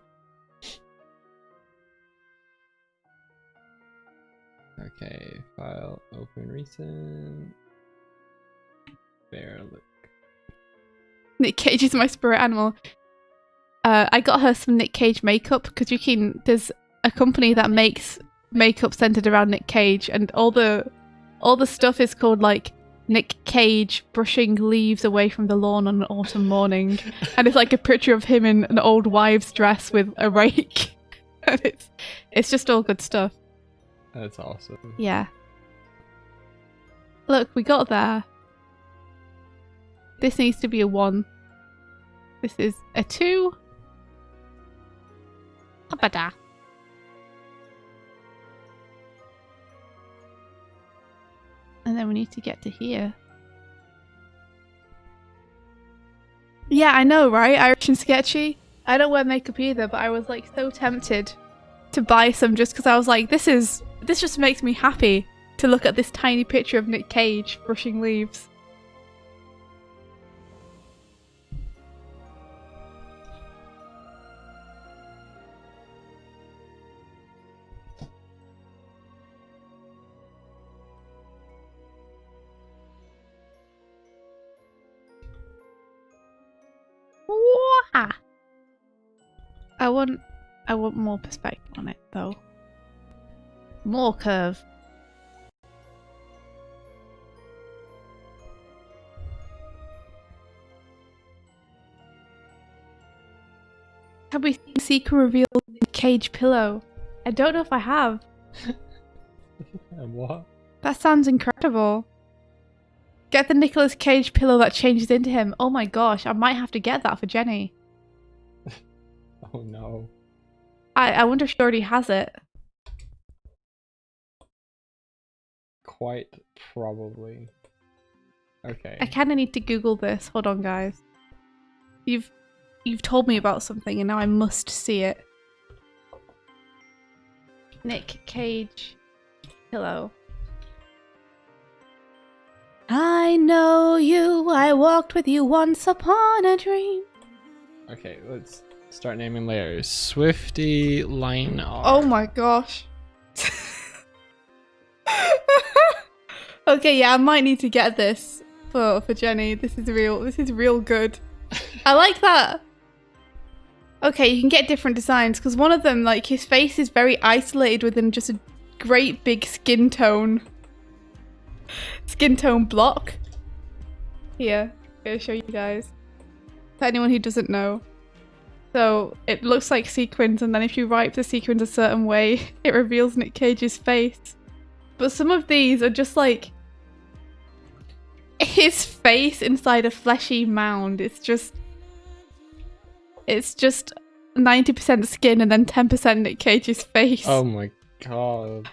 Okay, file, open recent. Bear look. Nick Cage is my spirit animal. I got her some Nick Cage makeup because there's a company that makes makeup centered around Nick Cage, and all the stuff is called like Nick Cage brushing leaves away from the lawn on an autumn morning. And it's like a picture of him in an old wives' dress with a rake. And it's just all good stuff. That's awesome. Yeah. Look, we got there. This needs to be a 1. This is a 2. Abada. And then we need to get to here. Yeah, I know, right? Irish and sketchy. I don't wear makeup either, but I was like so tempted to buy some just because I was like, this just makes me happy to look at this tiny picture of Nick Cage brushing leaves. I want more perspective on it though. More curve. Have we seen Seeker reveal the Cage pillow? I don't know if I have. And what? That sounds incredible. Get the Nicolas Cage pillow that changes into him. Oh my gosh, I might have to get that for Jenny. Oh no. I wonder if she already has it. Quite probably. Okay. I kind of need to Google this. Hold on, guys. You've told me about something and now I must see it. Nick Cage pillow. I know you. I walked with you once upon a dream. Okay, let's start naming layers. Swifty line R. Oh my gosh. Okay, yeah, I might need to get this for Jenny. This is real good. I like that. Okay, you can get different designs because one of them, like, his face is very isolated within just a great big skin tone block. Here, I'm gonna show you guys. For anyone who doesn't know. So it looks like sequins, and then if you wipe the sequins a certain way, it reveals Nick Cage's face. But some of these are just like his face inside a fleshy mound. It's just 90% skin and then 10% Nick Cage's face. Oh my god.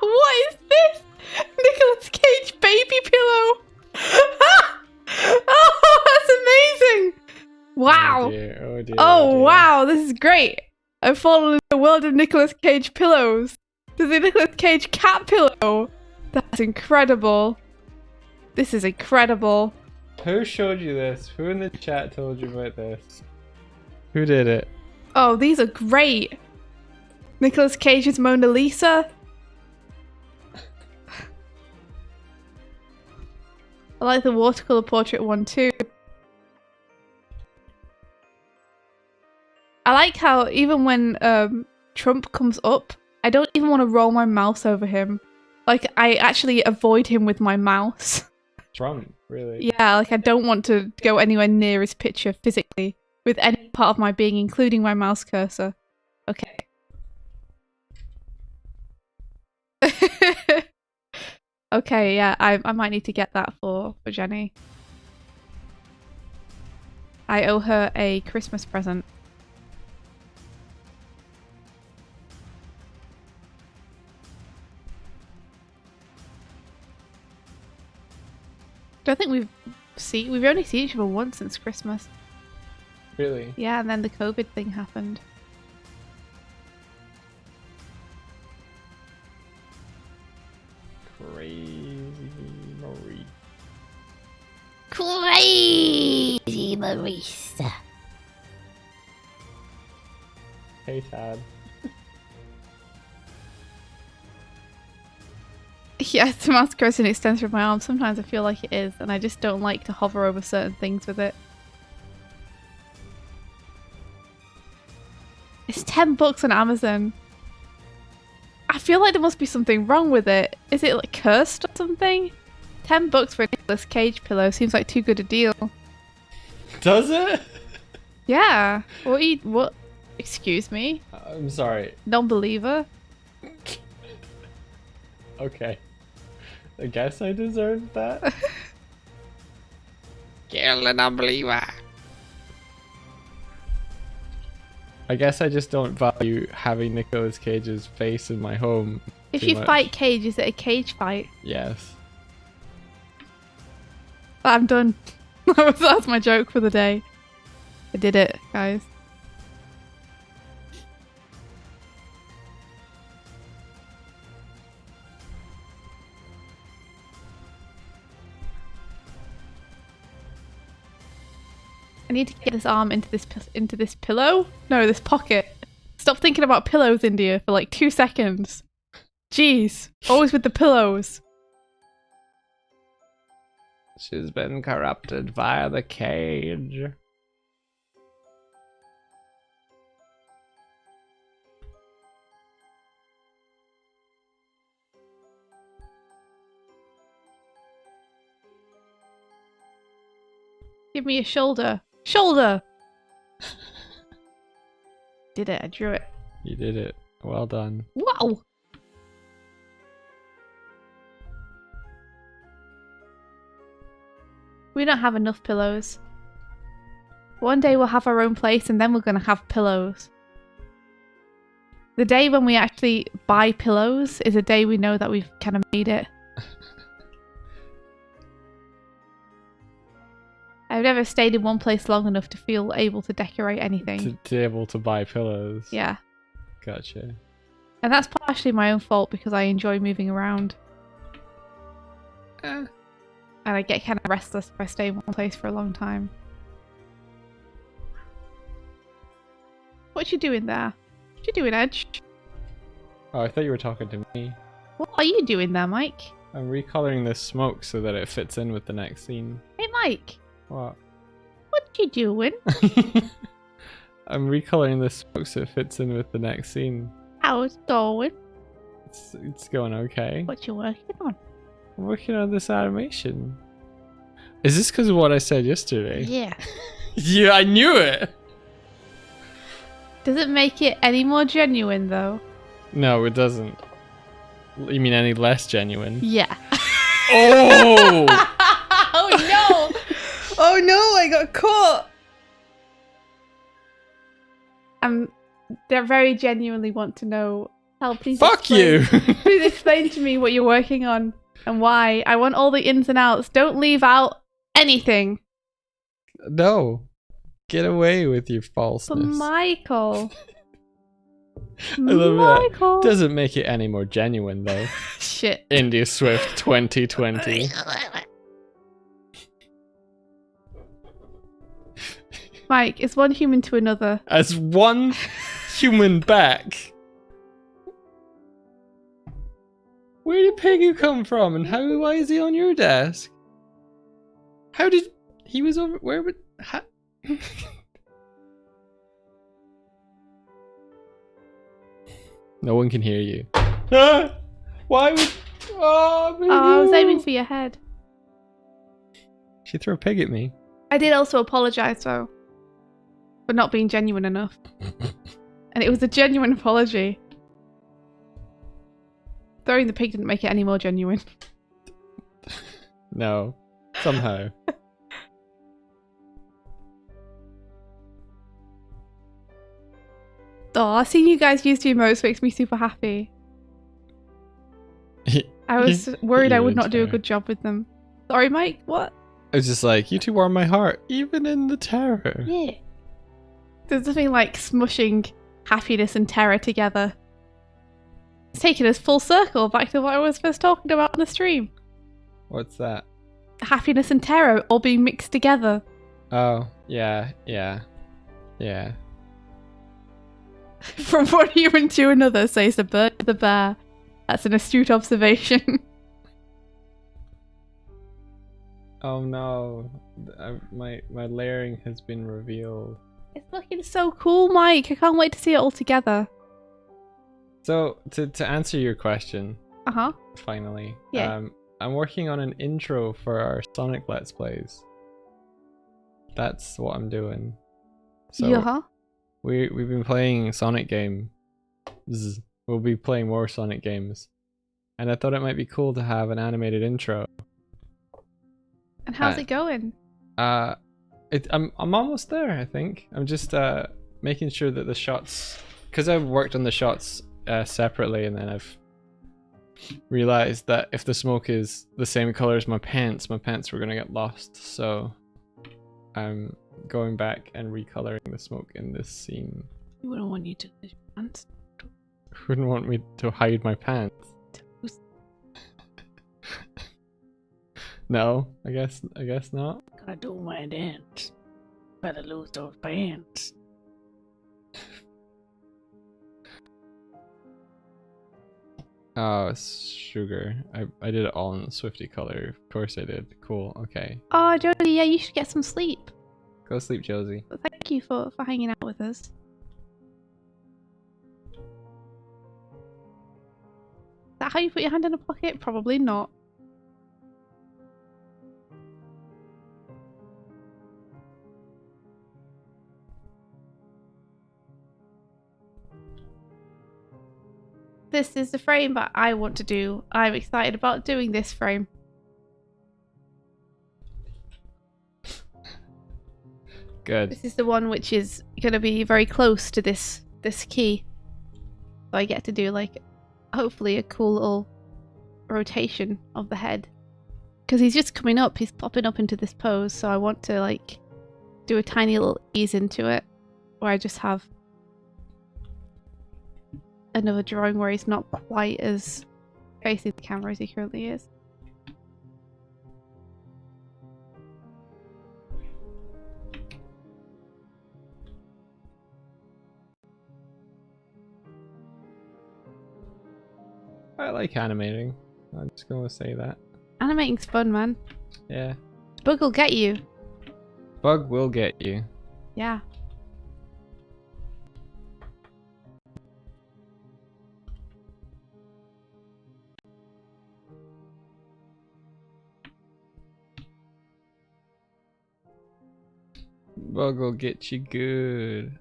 What is this? Nicolas Cage baby pillow. Oh, that's amazing. Wow. Oh dear, oh dear, oh dear. Wow, this is great. I've fallen in the world of Nicolas Cage pillows. There's a Nicolas Cage cat pillow. That's incredible. This is incredible. Who showed you this? Who in the chat told you about this? Who did it? Oh, these are great. Nicolas Cage's Mona Lisa. I like the watercolor portrait one too. I like how even when Trump comes up, I don't even want to roll my mouse over him. Like, I actually avoid him with my mouse. Trump, really? Yeah, like I don't want to go anywhere near his picture physically with any part of my being, including my mouse cursor. Okay. Okay, yeah, I might need to get that for Jenny. I owe her a Christmas present. Don't think we've only seen each other once since Christmas. Really? Yeah, and then the COVID thing happened. Crazy Marie. Crazy Marisa. Hey, Tad. Yeah, the mouse cursor extends from my arm. Sometimes I feel like it is, and I just don't like to hover over certain things with it. It's $10 on Amazon. I feel like there must be something wrong with it. Is it like cursed or something? $10 for a Nicolas Cage pillow seems like too good a deal. Does it? Yeah. What? Excuse me? I'm sorry. Non-believer? Okay. I guess I deserved that. Kill the non-believer. I guess I just don't value having Nicolas Cage's face in my home. If you fight Cage, is it a cage fight? Yes. I'm done. That's my joke for the day. I did it, guys. I need to get this arm into this pillow. No, this pocket. Stop thinking about pillows, India, for like 2 seconds. Jeez, always with the pillows. She's been corrupted via the cage. Give me a shoulder. Shoulder! Did it, I drew it. You did it. Well done. Wow! We don't have enough pillows. One day we'll have our own place and then we're going to have pillows. The day when we actually buy pillows is a day we know that we've kind of made it. I've never stayed in one place long enough to feel able to decorate anything. To be able to buy pillows. Yeah. Gotcha. And that's partially my own fault because I enjoy moving around. And I get kind of restless if I stay in one place for a long time. What you doing there? What you doing, Edge? Oh, I thought you were talking to me. What are you doing there, Mike? I'm recoloring this smoke so that it fits in with the next scene. Hey, Mike. What? What you doing? I'm recoloring this smoke so it fits in with the next scene. How's it going? It's going okay. What you working on? I'm working on this animation. Is this because of what I said yesterday? Yeah. Yeah, I knew it! Does it make it any more genuine, though? No, it doesn't. You mean any less genuine? Yeah. Oh! Oh no! Oh no, I got caught! They very genuinely want to know. Please Fuck you! Please explain to me what you're working on and why. I want all the ins and outs. Don't leave out anything. No. Get away with your falseness. But Michael. I love that. Doesn't make it any more genuine though. Shit. India Swift 2020. Mike, is one human to another? As one human back. Where did Pegu come from and why is he on your desk? How did he was over where would No one can hear you. Ah! Why would I was aiming for your head. She threw a pig at me. I did also apologise though. For not being genuine enough. And it was a genuine apology. Throwing the pig didn't make it any more genuine. No. Somehow. Oh, seeing you guys use the emotes makes me super happy. I was worried I would not do a good job with them. Sorry, Mike, what? I was just like, you two warm my heart, even in the terror. Yeah. There's nothing like smushing happiness and terror together. It's taken us full circle back to what I was first talking about on the stream. What's that? Happiness and terror all being mixed together. Oh, yeah. From one human to another, says the bird to the bear. That's an astute observation. Oh no, my layering has been revealed. It's looking so cool, Mike. I can't wait to see it all together. So to answer your question, finally, yeah. I'm working on an intro for our Sonic Let's Plays. That's what I'm doing. So yeah. we've been playing Sonic games. We'll be playing more Sonic games. And I thought it might be cool to have an animated intro. And how's it going? I'm almost there, I think. I'm just making sure that the shots, because I've worked on the shots separately, and then I've realized that if the smoke is the same color as my pants were gonna get lost. So I'm going back and recoloring the smoke in this scene. We wouldn't want you to lose your pants. Wouldn't want me to hide my pants. No, I guess not. Gotta do my dance. Better lose those pants. Oh, sugar. I did it all in Swifty color. Of course I did. Cool. Okay. Oh, Josie, yeah, you should get some sleep. Go sleep, Josie. But thank you for hanging out with us. Is that how you put your hand in a pocket? Probably not. This is the frame that I want to do. I'm excited about doing this frame. Good. This is the one which is going to be very close to this key. So I get to do like, hopefully a cool little rotation of the head. Because he's just coming up, he's popping up into this pose. So I want to like do a tiny little ease into it. Where I just have another drawing where he's not quite as facing the camera as he currently is. I like animating. I'm just gonna say that. Animating's fun, man. Yeah. Bug will get you. Bug will get you. Yeah. Bug will get you good.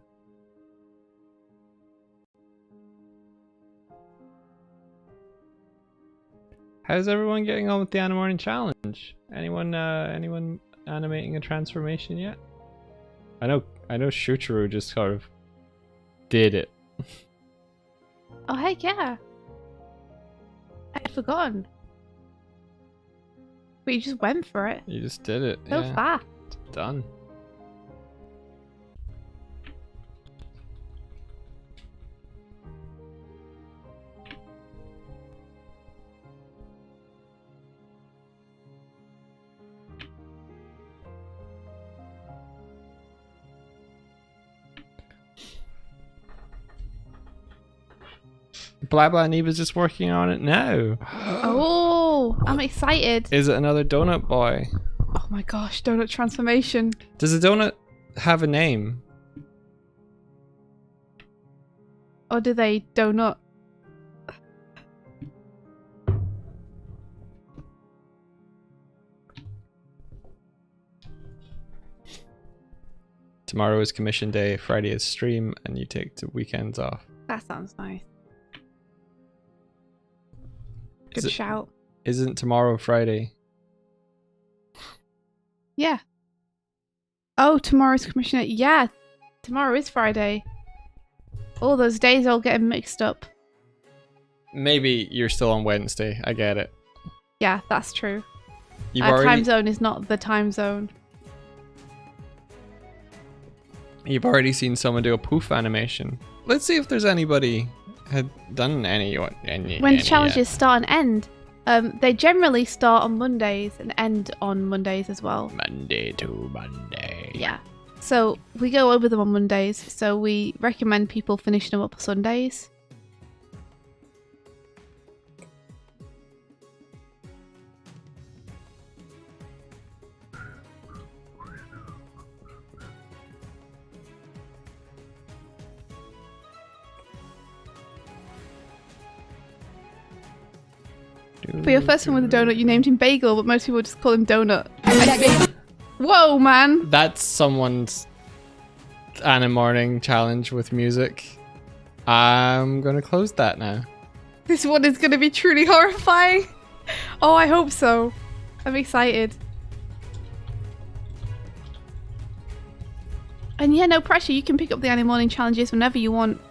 How's everyone getting on with the Animating challenge? Anyone animating a transformation yet? I know Shuturu just sort of did it. Oh heck yeah. I'd forgotten. But you just went for it. You just did it. So yeah. fast. Done. Blah Blah Neva's just working on it now. Oh, I'm excited. Is it another donut boy? Oh my gosh, donut transformation. Does the donut have a name? Or do they donut? Tomorrow is commission day, Friday is stream, and you take the weekends off. That sounds nice. Good shout. Isn't tomorrow Friday? Yeah. Oh, tomorrow's commissioner. Yeah, tomorrow is Friday. All those days all getting mixed up. Maybe you're still on Wednesday. I get it. Yeah, that's true. Our time zone is not the time zone. You've already seen someone do a poof animation. Let's see if there's anybody had done any when challenges start and end. They generally start on Mondays and end on Mondays as well. Monday to Monday. Yeah. So we go over them on Mondays. So we recommend people finishing them up on Sundays. For your first one with a donut, you named him Bagel, but most people just call him Donut. Whoa, man! That's someone's Animating challenge with music. I'm gonna close that now. This one is gonna be truly horrifying. Oh, I hope so. I'm excited. And yeah, no pressure. You can pick up the Animating challenges whenever you want.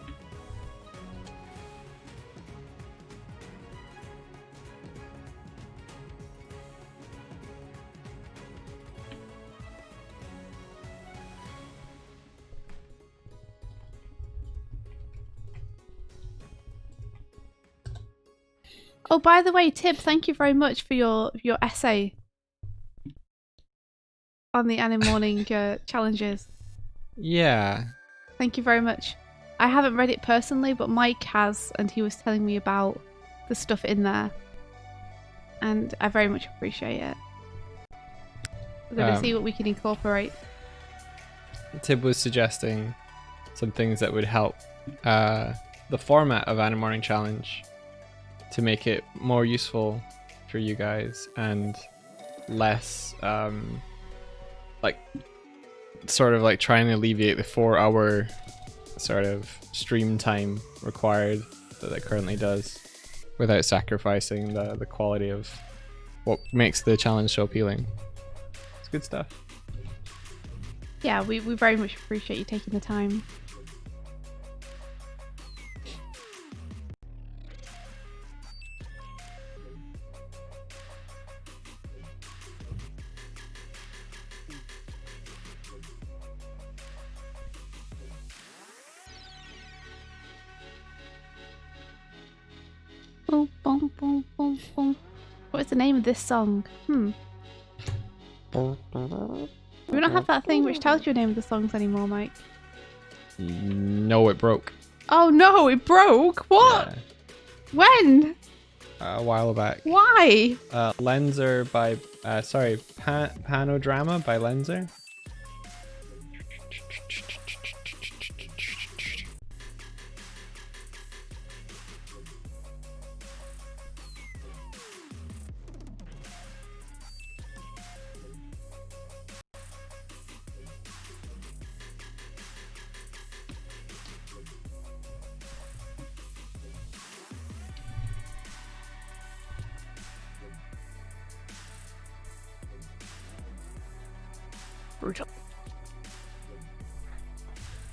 Oh, by the way, Tib, thank you very much for your essay on the Animating challenges. Yeah. Thank you very much. I haven't read it personally, but Mike has, and he was telling me about the stuff in there. And I very much appreciate it. We're going to see what we can incorporate. Tib was suggesting some things that would help the format of Animating Challenge to make it more useful for you guys and less like sort of like trying to alleviate the 4-hour sort of stream time required that it currently does without sacrificing the quality of what makes the challenge so appealing. It's good stuff. Yeah, we very much appreciate you taking the time. Boom, boom, boom, boom, boom. What is the name of this song? We don't have that thing which tells you the name of the songs anymore, Mike. No, it broke. Oh no, it broke? What? Yeah. When? A while back. Why? Lenser by, Panodrama by Lenser.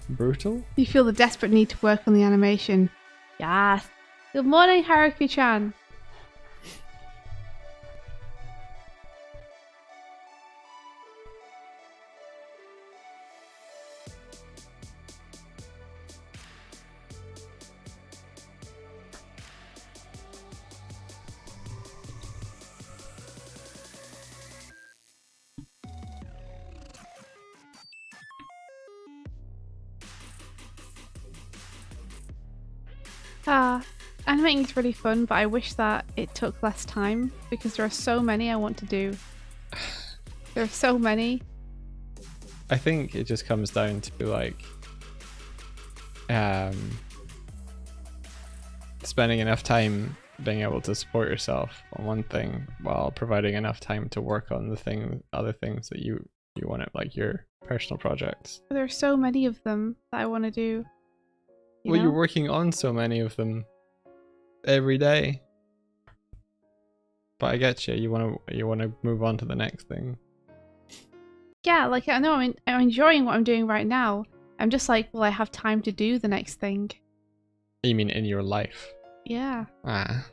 Brutal? You feel the desperate need to work on the animation. Yes. Good morning, Haruki-chan. Animating is really fun, but I wish that it took less time because there are so many I want to do. There are so many. I think it just comes down to like spending enough time being able to support yourself on one thing while providing enough time to work on the other things that you want to, like your personal projects. There are so many of them that I want to do. You're working on so many of them every day. But I get you. You want to move on to the next thing. Yeah, like I know I'm enjoying what I'm doing right now. I'm just like, will I have time to do the next thing? You mean in your life? Yeah. Ah.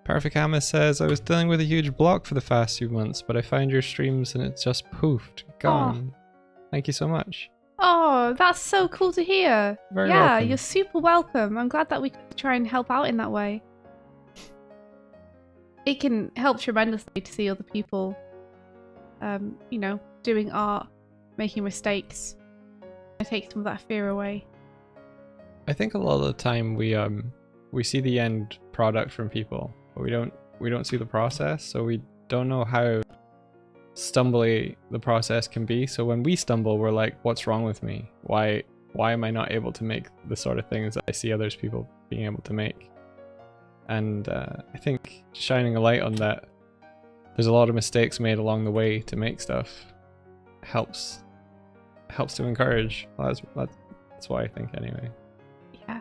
Perfect Amma says, I was dealing with a huge block for the past few months, but I found your streams and it's just poofed. Gone. Oh. Thank you so much. Oh, that's so cool to hear. Very yeah, welcome. You're super welcome. I'm glad that we could try and help out in that way. It can help tremendously to see other people, you know, doing art, making mistakes. I take some of that fear away. I think a lot of the time we see the end product from people, but we don't see the process, so we don't know how stumbly the process can be. So when we stumble, we're like, what's wrong with me? Why why am I not able to make the sort of things that I see others people being able to make? And I think shining a light on that, there's a lot of mistakes made along the way to make stuff, helps to encourage. That's why I think anyway. Yeah,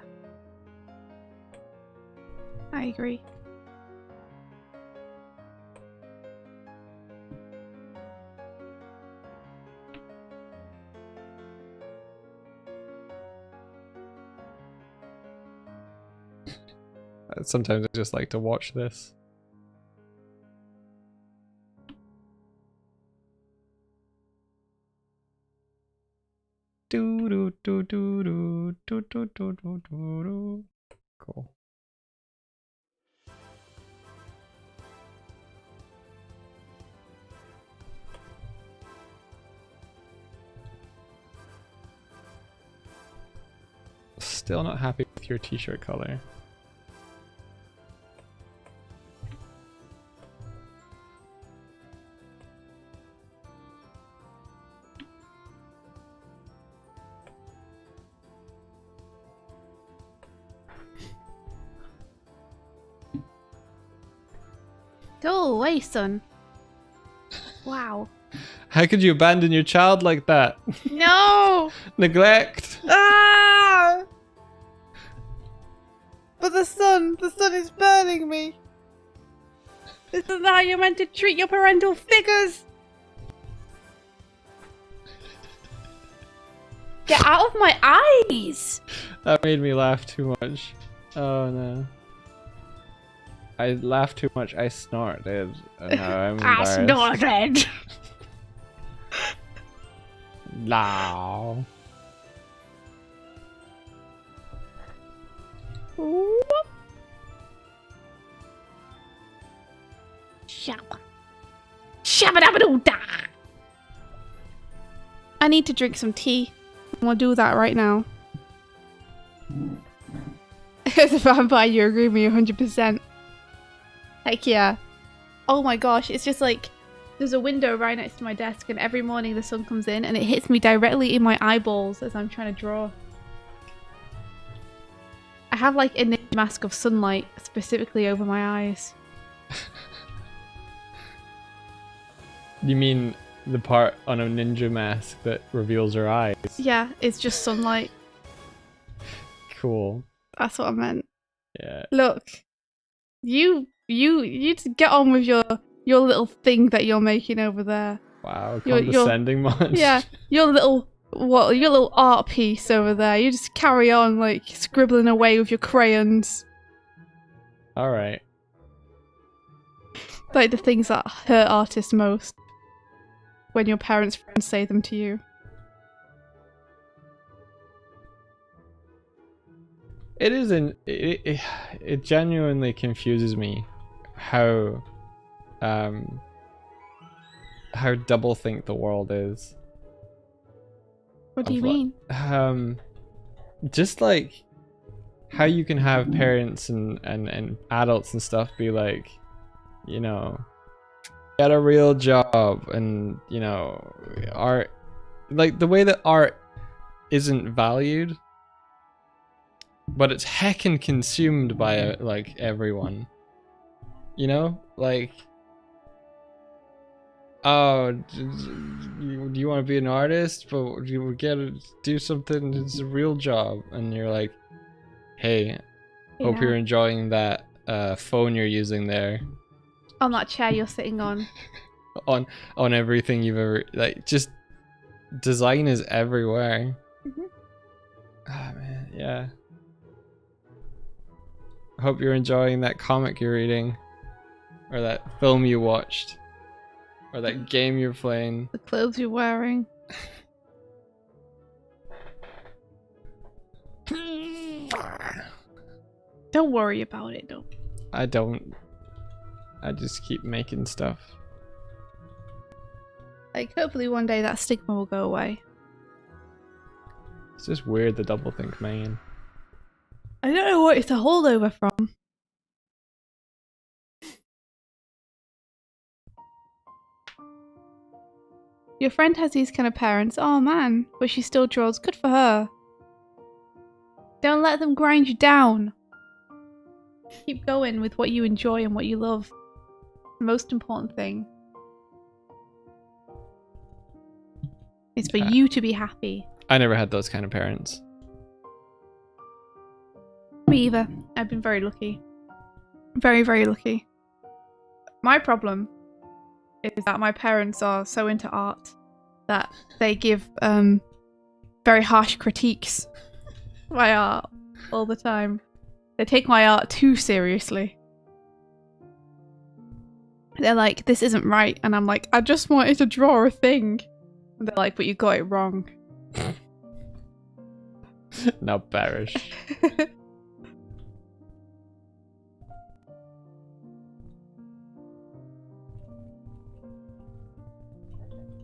I agree. Sometimes I just like to watch this. Cool. Still not happy with your t-shirt color. Go away, son. Wow. How could you abandon your child like that? No! Neglect. Ah! But the sun is burning me. This is how you're meant to treat your parental figures. Get out of my eyes! That made me laugh too much. Oh no. I laughed too much. I snorted. Oh, no, I'm embarrassed. I snorted. No. Shabba. Shabba-dabba-doo-da. I need to drink some tea. I'm gonna do that right now. As a vampire, you agree with me 100%. Heck yeah. Oh my gosh, it's just like there's a window right next to my desk, and every morning the sun comes in and it hits me directly in my eyeballs as I'm trying to draw. I have like a ninja mask of sunlight specifically over my eyes. You mean the part on a ninja mask that reveals her eyes? Yeah, it's just sunlight. Cool. That's what I meant. Yeah. Look, you just get on with your little thing that you're making over there. Wow, condescending much. Yeah, your little art piece over there. You just carry on like scribbling away with your crayons. All right. Like the things that hurt artists most. When your parents' friends say them to you. It isn't. It genuinely confuses me how doublethink the world is. What do you mean? Just like how you can have parents and adults and stuff be like, you know, get a real job, and you know, art, like the way that art isn't valued, but it's heckin' consumed by like everyone, you know, like, oh, do you want to be an artist, but you do something that's a real job, and you're like, hey, hope you're enjoying that phone you're using there. On that chair you're sitting on. on everything you've ever, like, just design is everywhere. Ah, man, yeah. I hope you're enjoying that comic you're reading, or that film you watched, or that game you're playing. The clothes you're wearing. Don't worry about it, though. I don't. I just keep making stuff. Like, hopefully one day that stigma will go away. It's just weird, the doublethink man. I don't know what it's a holdover from. Your friend has these kind of parents. Oh man, but she still draws. Good for her. Don't let them grind you down. Keep going with what you enjoy and what you love. The most important thing is for you to be happy. I never had those kind of parents. Me either. I've been very lucky. Very, very lucky. My problem is that my parents are so into art that they give very harsh critiques of my art all the time. They take my art too seriously. They're like, this isn't right. And I'm like, I just wanted to draw a thing. And they're like, but you got it wrong. Now perish.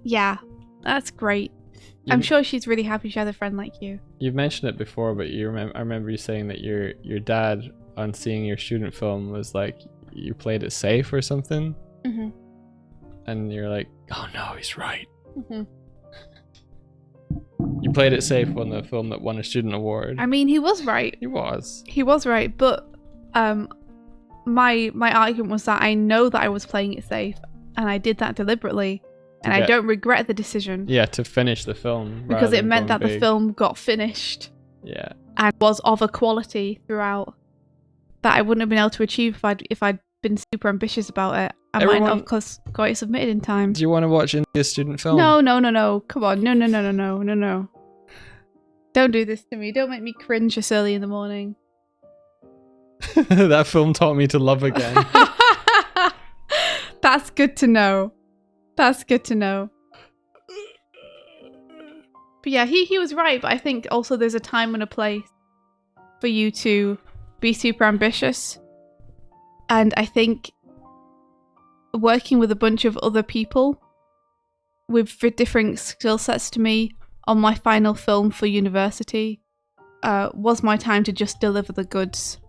Yeah, that's great. I'm sure she's really happy she has a friend like you. You've mentioned it before, but I remember you saying that your dad, on seeing your student film, was like, you played it safe or something? Mm-hmm. And you're like, oh no, he's right. Mm-hmm. You played it safe on the film that won a student award. I mean, he was right. He was. He was right, but my argument was that I know that I was playing it safe, and I did that deliberately. And I don't regret the decision. Yeah, to finish the film. Because it meant that the film got finished. Yeah. And was of a quality throughout that I wouldn't have been able to achieve if I'd been super ambitious about it. I might not have got it submitted in time. Do you want to watch India's student film? No. Come on. No. Don't do this to me. Don't make me cringe this early in the morning. That film taught me to love again. That's good to know. That's good to know. But yeah, he was right, but I think also there's a time and a place for you to be super ambitious. And I think working with a bunch of other people with different skill sets to me on my final film for university was my time to just deliver the goods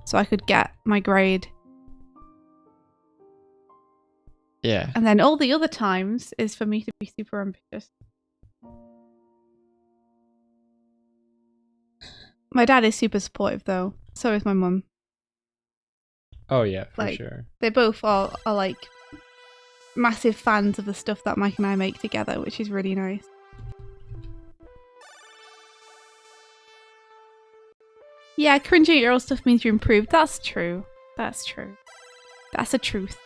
so I could get my grade. Yeah. And then all the other times is for me to be super ambitious. My dad is super supportive though. So is my mum. Oh yeah, for sure. They both are like massive fans of the stuff that Mike and I make together, which is really nice. Yeah, cringing at your old stuff means you improved. That's true. That's true. That's the truth.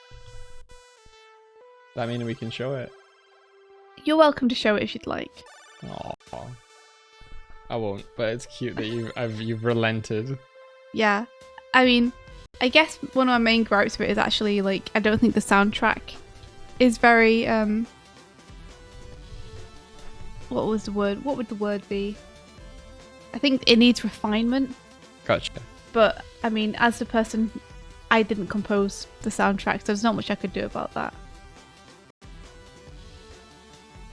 That mean we can show it? You're welcome to show it if you'd like. Aww. I won't, but it's cute that you've relented. Yeah. I mean, I guess one of my main gripes with it is actually, like, I don't think the soundtrack is very, what was the word? What would the word be? I think it needs refinement. Gotcha. But, I mean, as the person, I didn't compose the soundtrack, so there's not much I could do about that.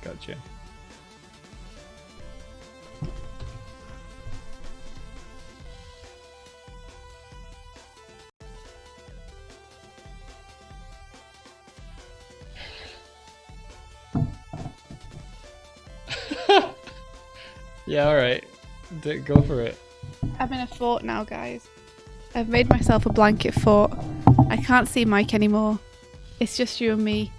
Gotcha. Yeah, alright. Go for it. I'm in a fort now, guys. I've made myself a blanket fort. I can't see Mike anymore. It's just you and me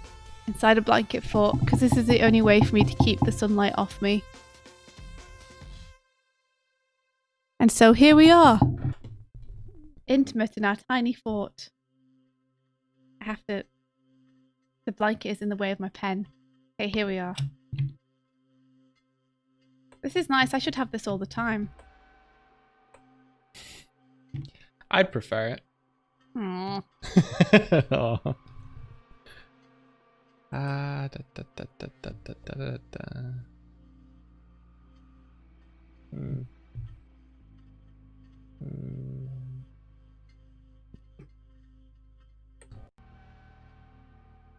inside a blanket fort, because this is the only way for me to keep the sunlight off me. And so here we are. Intimate in our tiny fort. The blanket is in the way of my pen. Okay, here we are. This is nice. I should have this all the time. I'd prefer it. Aww. Oh.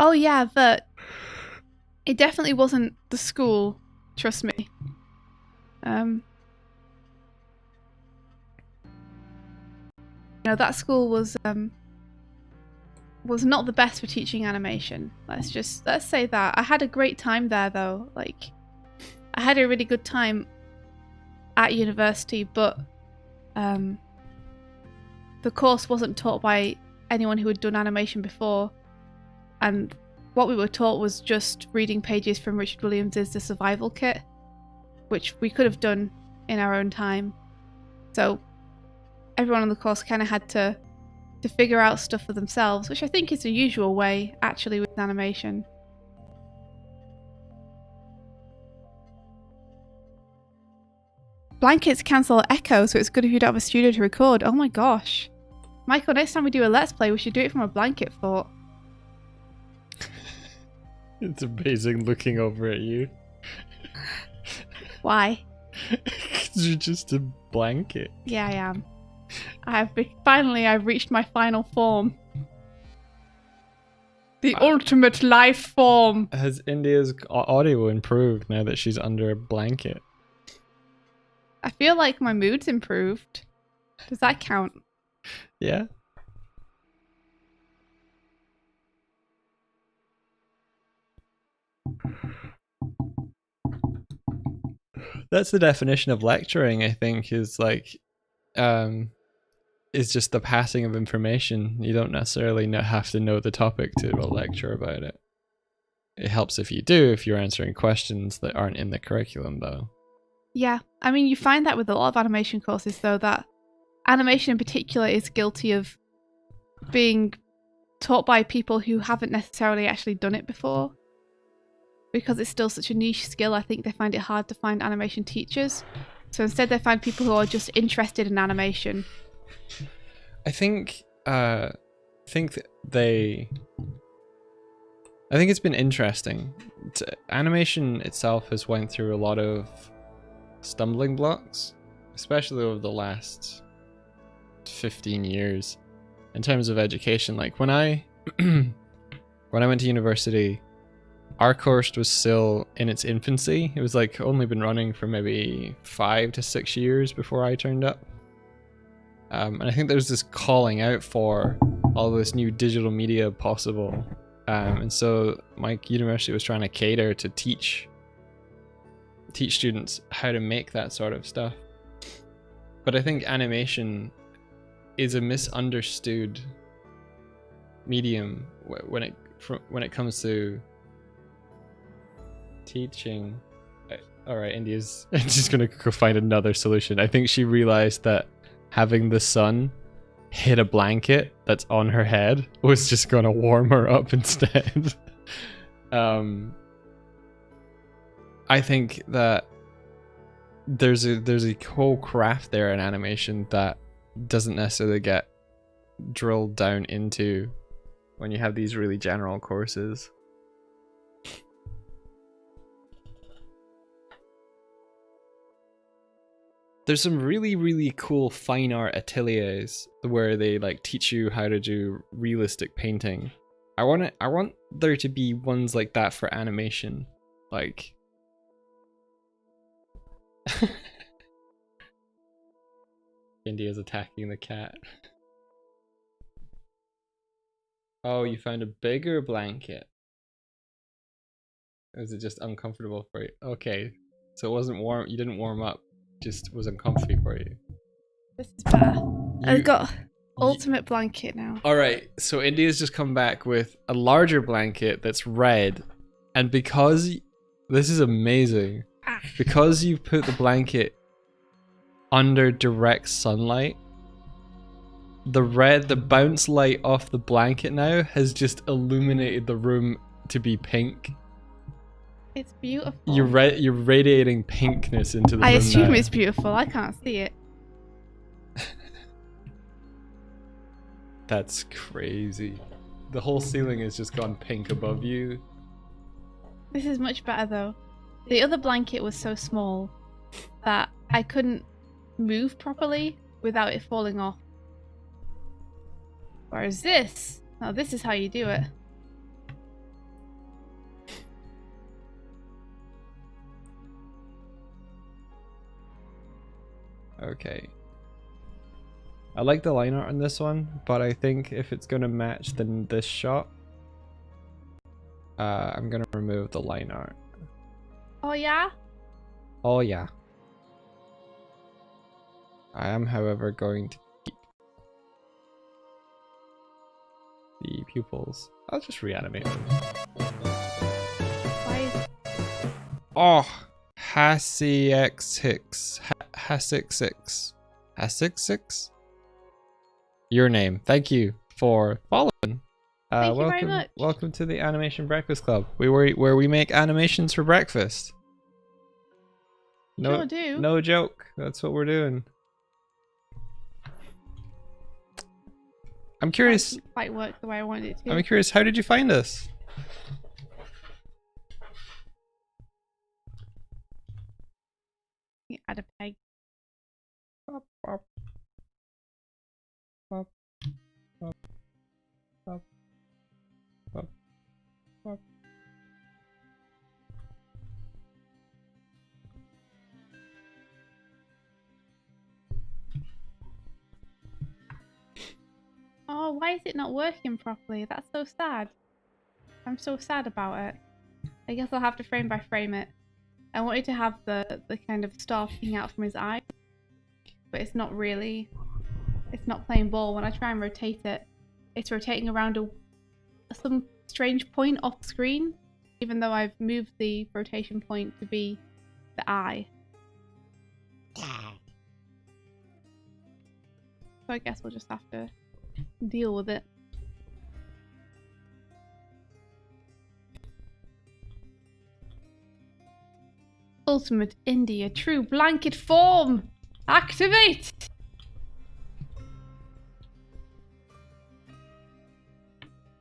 Oh yeah, it definitely wasn't the school, trust me. You know, that school was not the best for teaching animation. Let's say that. I had a great time there though. Like, I had a really good time at university, but the course wasn't taught by anyone who had done animation before, and what we were taught was just reading pages from Richard Williams' The Survival Kit, which we could have done in our own time. So everyone on the course kind of had to figure out stuff for themselves, which I think is the usual way actually with animation. Blankets cancel echo, so it's good if you don't have a studio to record. Oh my gosh. Michael, next time we do a Let's Play, we should do it from a blanket fort. It's amazing looking over at you. Why? Because you're just a blanket. Yeah, I am. I've reached my final form. The ultimate life form. Has India's audio improved now that she's under a blanket? I feel like my mood's improved. Does that count? Yeah. That's the definition of lecturing, I think, is like, is just the passing of information. You don't necessarily have to know the topic to lecture about it. It helps if you do, if you're answering questions that aren't in the curriculum, though. Yeah, I mean, you find that with a lot of animation courses, though, that animation in particular is guilty of being taught by people who haven't necessarily actually done it before. Because it's still such a niche skill, I think they find it hard to find animation teachers. So instead they find people who are just interested in animation. I think it's been interesting. Animation itself has went through a lot of stumbling blocks, especially over the last 15 years in terms of education. Like when I went to university, our course was still in its infancy. It was like only been running for maybe 5 to 6 years before I turned up. And I think there's this calling out for all this new digital media possible. And so my university was trying to cater to teach students how to make that sort of stuff. But I think animation is a misunderstood medium when it comes to teaching. All right, India's just gonna go find another solution. I think she realized that having the sun hit a blanket that's on her head was just gonna warm her up instead. I think that there's a whole craft there in animation that doesn't necessarily get drilled down into when you have these really general courses. There's some really, really cool fine art ateliers where they like teach you how to do realistic painting. I want there to be ones like that for animation. Like India's attacking the cat. Oh, you found a bigger blanket. Or is it just uncomfortable for you? Okay. So it wasn't warm, you didn't warm up. Just was uncomfy for you. This is better. I've got ultimate blanket now. Alright, so India's just come back with a larger blanket that's red. And because, this is amazing, because you put the blanket under direct sunlight, the bounce light off the blanket now has just illuminated the room to be pink. It's beautiful. You're radiating pinkness into the room. I assume now. it's beautiful. I can't see it. That's crazy. The whole ceiling has just gone pink above you. This is much better though. The other blanket was so small that I couldn't move properly without it falling off. Whereas this, now this is how you do it. Okay. I like the line art on this one, but I think if it's gonna match this shot, I'm gonna remove the line art. Oh yeah? Oh yeah. I am, however, going to keep the pupils. I'll just reanimate them. Why is... Oh, Hasix. Hasix. Your name. Thank you for following. Thank you very much. Welcome to the Animation Breakfast Club. Where we make animations for breakfast. Sure do. No joke. That's what we're doing. I'm curious. That didn't quite work the way I wanted it to. I'm curious. How did you find us? You add a peg. Pop, pop, pop, pop, pop, pop, pop. Oh, why is it not working properly? That's so sad. I'm so sad about it. I guess I'll have to frame by frame it. I wanted to have the kind of star peeking out from his eye, but it's not really. It's not playing ball. When I try and rotate it, it's rotating around some strange point off screen, even though I've moved the rotation point to be the eye. So I guess we'll just have to deal with it. Ultimate India True Blanket Form! Activate!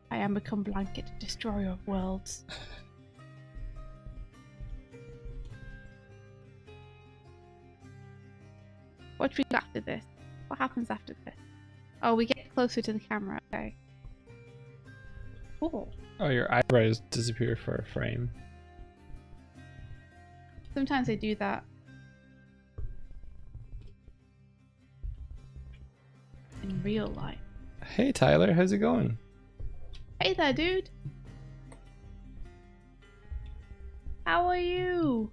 I am become Blanket, destroyer of worlds. What do we do after this? What happens after this? Oh, we get closer to the camera, okay. Cool. Oh, your eyebrows disappear for a frame. Sometimes they do that. In real life. Hey Tyler, how's it going? Hey there, dude. How are you?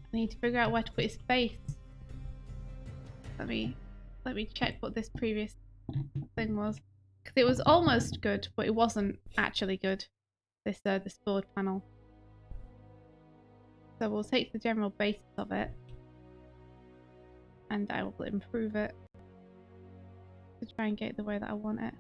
I need to figure out where to put his face. Let me check what this previous thing was. Because it was almost good, but it wasn't actually good. This board panel. So we'll take the general basis of it, and I will improve it to try and get it the way that I want it.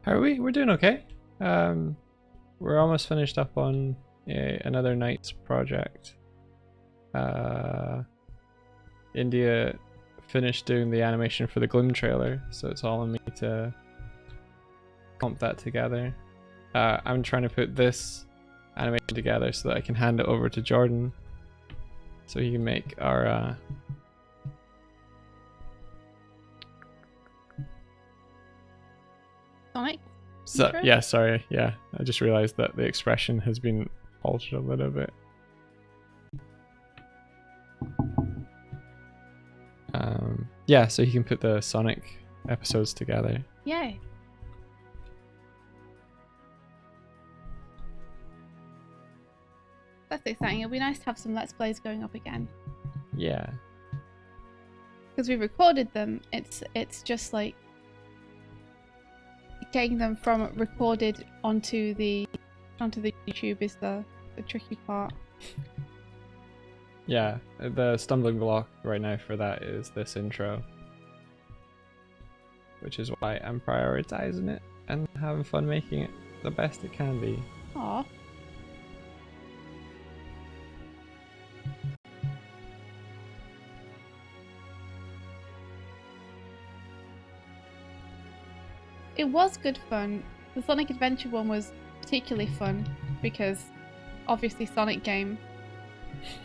How are we? We're doing okay. We're almost finished up on another night's project. India finished doing the animation for the Gloom trailer, so it's all on me to comp that together. I'm trying to put this animation together so that I can hand it over to Jordan so he can make our Sonic? So, yeah, sorry, yeah. I just realized that the expression has been altered a little bit. Yeah, so he can put the Sonic episodes together. Yay. That's exciting. It'll be nice to have some Let's Plays going up again. Yeah. Because we recorded them, it's just like getting them from recorded onto the YouTube is the tricky part. Yeah, the stumbling block right now for that is this intro, which is why I'm prioritizing it and having fun making it the best it can be. Aww. It was good fun. The Sonic Adventure one was particularly fun because obviously Sonic game.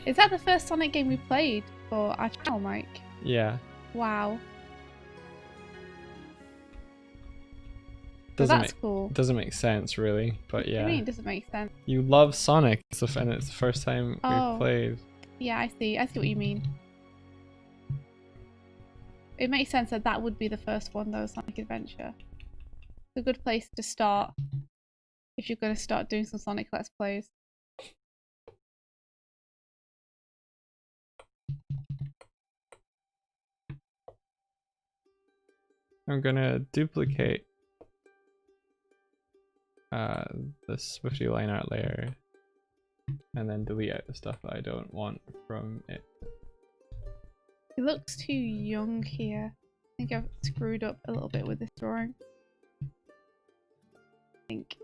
Is that the first Sonic game we played? for our channel, Mike. Yeah. Wow. So that's cool. Doesn't make sense really, but yeah. What do you mean it doesn't make sense? You love Sonic, and it's the first time we've played. Yeah, I see what you mean. It makes sense that that would be the first one though, Sonic Adventure. It's a good place to start if you're going to start doing some Sonic Let's Plays. I'm gonna duplicate the Swifty line art layer and then delete out the stuff that I don't want from it. It looks too young here. I think I've screwed up a little bit with this drawing. I think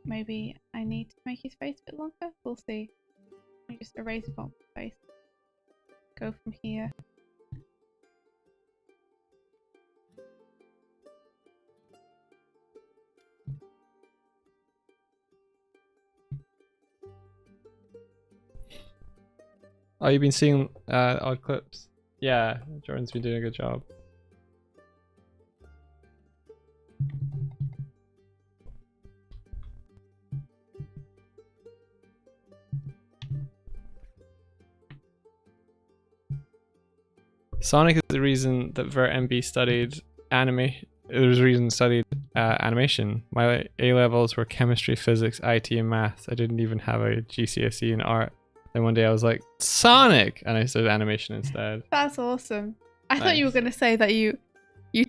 maybe I need to make his face a bit longer. We'll see. Let me just erase the bottom of his face. Go from here. Oh, you've been seeing odd clips? Yeah, Jordan's been doing a good job. Sonic is the reason that VertMB studied animation. There's a reason studied animation. My A levels were chemistry, physics, IT, and maths. I didn't even have a GCSE in art. Then one day I was like, Sonic! And I studied animation instead. That's awesome. I thought you were going to say that you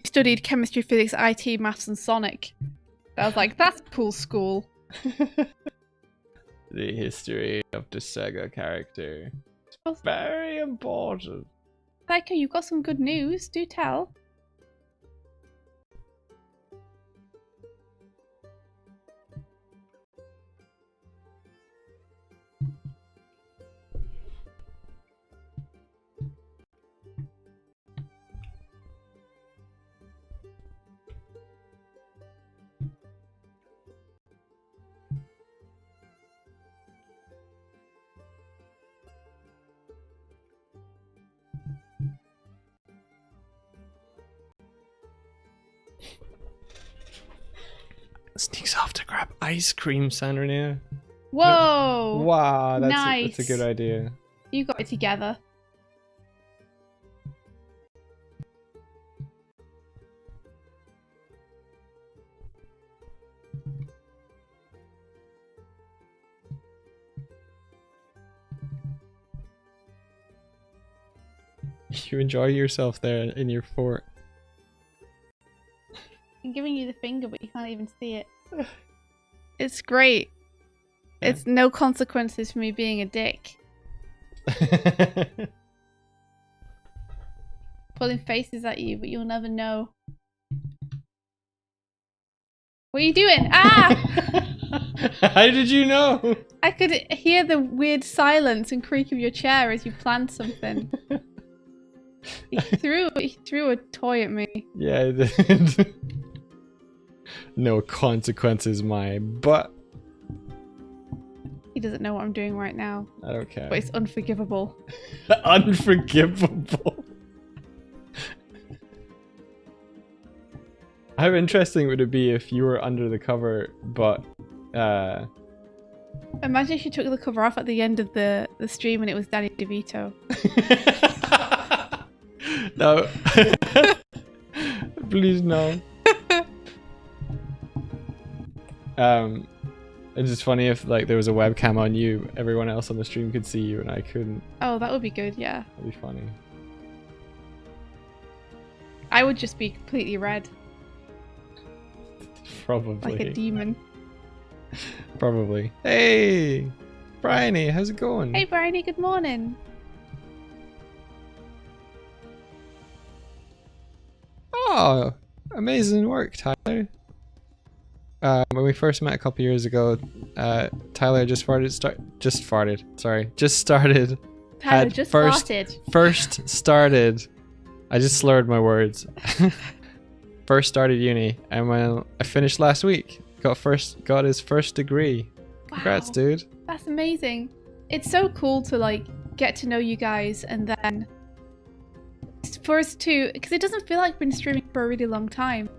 studied chemistry, physics, IT, maths, and Sonic. I was like, that's cool school. The history of the Sega character. It's very important. Psycho, you've got some good news. Do tell. Sneaks off to grab ice cream, Sandrina. Whoa! Wow, nice. That's a good idea. You got it together. You enjoy yourself there in your fort. I'm giving you the finger, but you can't even see it. It's great. Yeah. It's no consequences for me being a dick. Pulling faces at you, but you'll never know. What are you doing? Ah! How did you know? I could hear the weird silence and creak of your chair as you planned something. He threw a toy at me. Yeah, I did. No consequences, my butt. He doesn't know what I'm doing right now. I don't care. But it's unforgivable. Unforgivable. How interesting would it be if you were under the cover, but imagine if you took the cover off at the end of the stream and it was Danny DeVito. No. Please no. It's just funny if like there was a webcam on you, everyone else on the stream could see you and I couldn't. Oh, that would be good, yeah. That'd be funny. I would just be completely red. Probably. Like a demon. Probably. Hey! Bryony, how's it going? Hey Bryony, good morning. Oh, amazing work, Tyler. When we first met a couple years ago, Tyler just started. First started. I just slurred my words. First started uni, and when I finished last week, got his first degree. Congrats, wow. Dude. That's amazing. It's so cool to like get to know you guys, and then for us to, because it doesn't feel like we've been streaming for a really long time,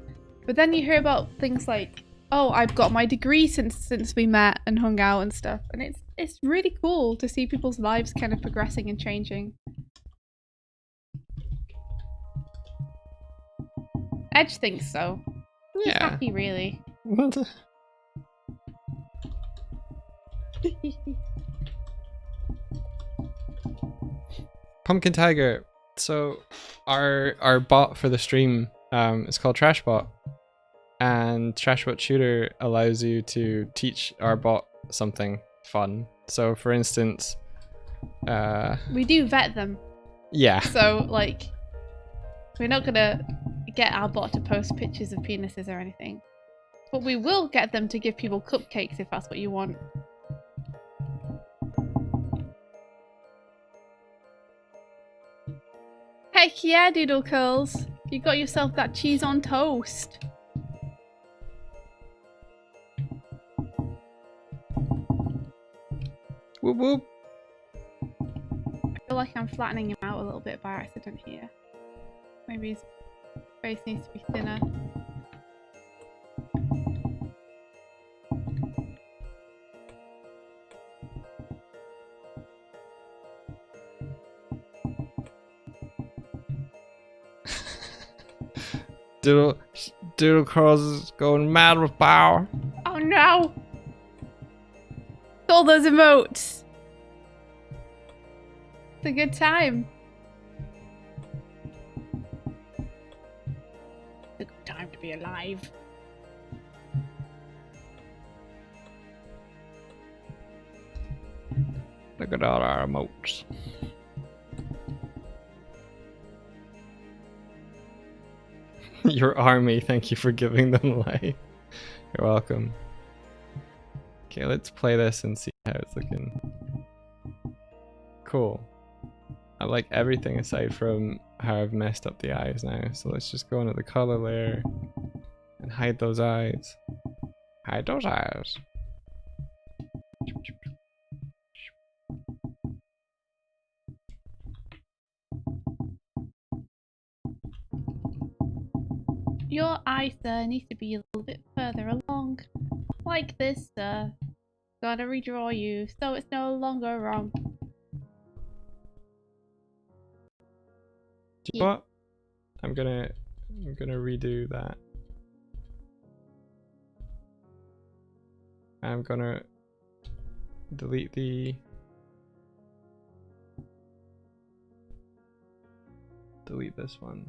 but then you hear about things like, oh, I've got my degree since we met and hung out and stuff, and it's really cool to see people's lives kind of progressing and changing. Edge thinks so. He's happy, really. Pumpkin Tiger. So our bot for the stream is called Trashbot, and Trashbot Tutor allows you to teach our bot something fun. So for instance, we do vet them. Yeah. So like, we're not gonna get our bot to post pictures of penises or anything, but we will get them to give people cupcakes if that's what you want. Heck yeah, Doodle Curls! You got yourself that cheese on toast. Whoop whoop. I feel like I'm flattening him out a little bit by accident here. Maybe his face needs to be thinner. Doodle Curls is going mad with power. Oh no! All those emotes! It's a good time. It's a good time to be alive. Look at all our emotes. Your army, thank you for giving them life. You're welcome. Okay, let's play this and see how it's looking. Cool. I like everything aside from how I've messed up the eyes now. So let's just go into the color layer and hide those eyes. Hide those eyes. Your eye, sir, needs to be a little bit further along. Like this, sir. Gotta redraw you so it's no longer wrong. Do you know what? I'm gonna redo that. I'm gonna delete this one.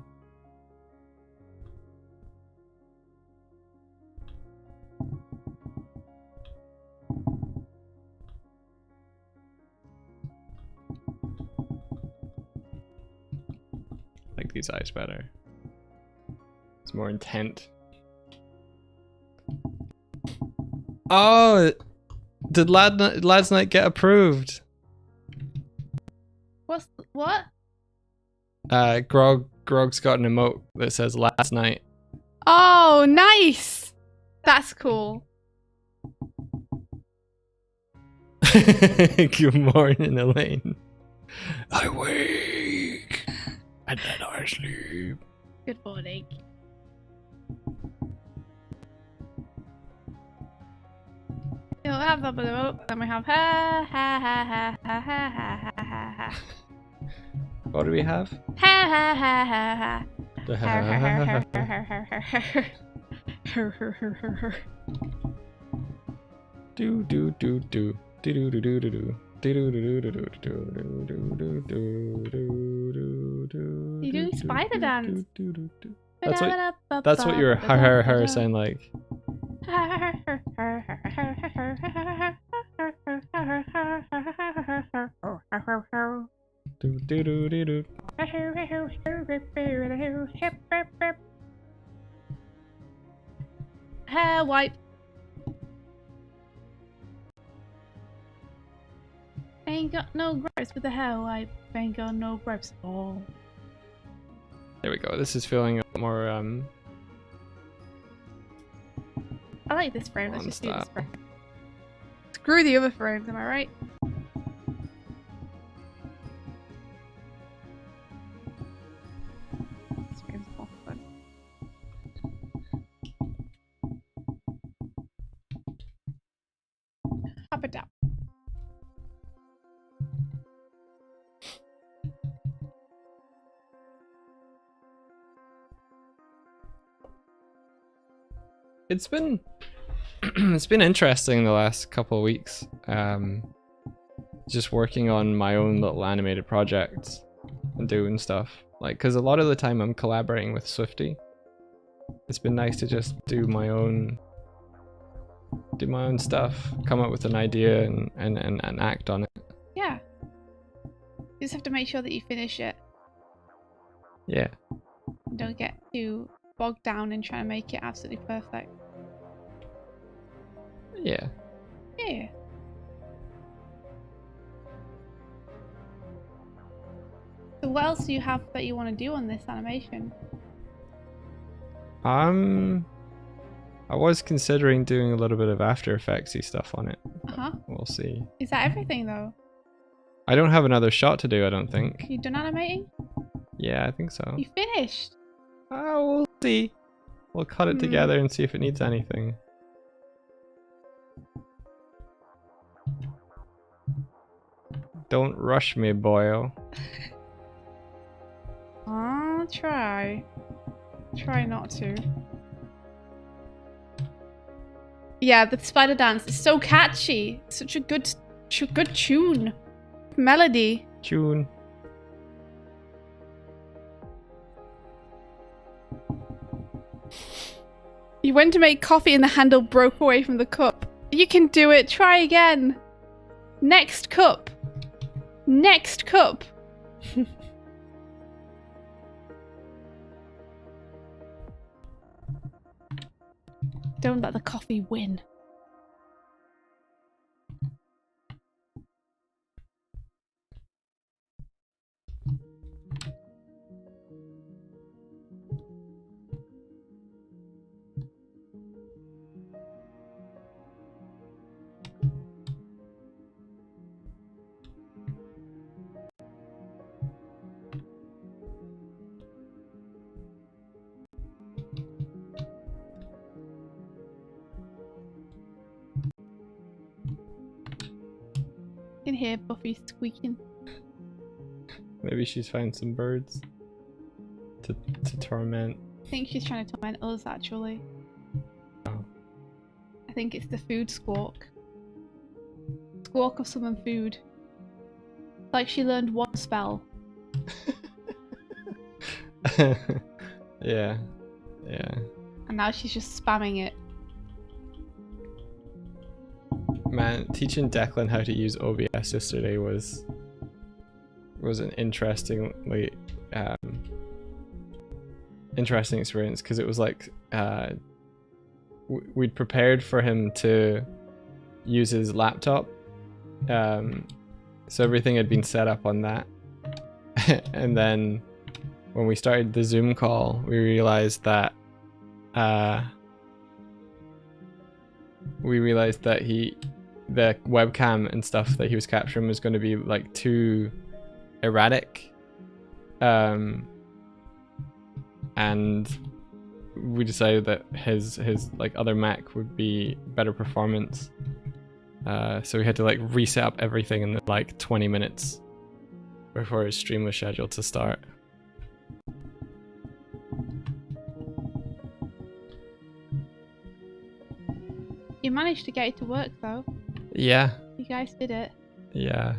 I like these eyes better. It's more intent. Oh, did Lads Night get approved? What? Grog's got an emote that says Last Night. Oh, nice! That's cool. Good morning, Elaine. I wake and then I sleep. Good morning. You'll have that below, then we have ha ha ha ha ha ha ha ha ha. What do we have? Ha ha ha ha ha. Do do do do do do do do do do. You do spider dance. That's what your her sound like. Hair wipe. Ain't got no gripes with the hair wipe. Ain't got no gripes at all. There we go. This is feeling a lot more I like this frame. Let's just do this frame. Screw the other frames, am I right? Dabba-dab. It's been it's been interesting the last couple of weeks. Just working on my own little animated projects and doing stuff. Like, because a lot of the time I'm collaborating with Swifty. It's been nice to just do my own stuff, come up with an idea and act on it. Yeah. You just have to make sure that you finish it. Yeah. Don't get too bogged down in trying to make it absolutely perfect. Yeah. Yeah. So what else do you have that you want to do on this animation? I was considering doing a little bit of After Effects-y stuff on it. Uh-huh. We'll see. Is that everything though? I don't have another shot to do, I don't think. You done animating? Yeah, I think so. You finished? Oh, we'll see. We'll cut it together and see if it needs anything. Don't rush me, boyo. I'll try. Try not to. Yeah, the spider dance is so catchy. Such a good tune. Melody. Tune. You went to make coffee and the handle broke away from the cup. You can do it. Try again. Next cup. Next cup. Don't let the coffee win. You can hear Buffy squeaking. Maybe she's found some birds to torment. I think she's trying to torment us, actually. Oh. I think it's the food squawk. Squawk of summoned food. Like she learned one spell. Yeah. Yeah. And now she's just spamming it. Man, teaching Declan how to use OBS yesterday was an interesting experience, because it was like we'd prepared for him to use his laptop, so everything had been set up on that. And then when we started the Zoom call, we realized that the webcam and stuff that he was capturing was going to be like too erratic, and we decided that his like other Mac would be better performance, so we had to like reset up everything in like 20 minutes before his stream was scheduled to start. You managed to get it to work though. Yeah. You guys did it. Yeah,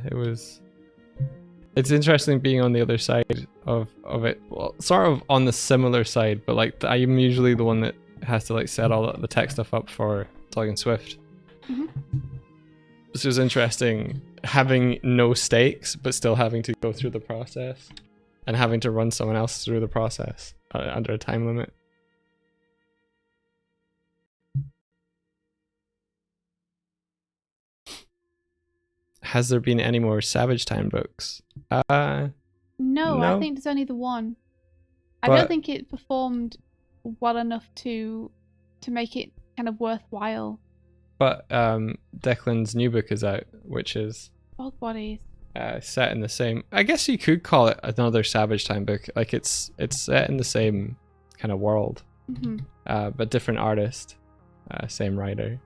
it's interesting being on the other side of it. Well, sort of on the similar side, but like I'm usually the one that has to like set all the tech stuff up for Doig and Swift. Mm-hmm. This was interesting, having no stakes but still having to go through the process and having to run someone else through the process under a time limit. Has there been any more Savage Time books? No, I think there's only the one. I don't think it performed well enough to make it kind of worthwhile. But Declan's new book is out, which is Bog Bodies. Set in the same. I guess you could call it another Savage Time book. Like it's set in the same kind of world, mm-hmm. But different artist, same writer,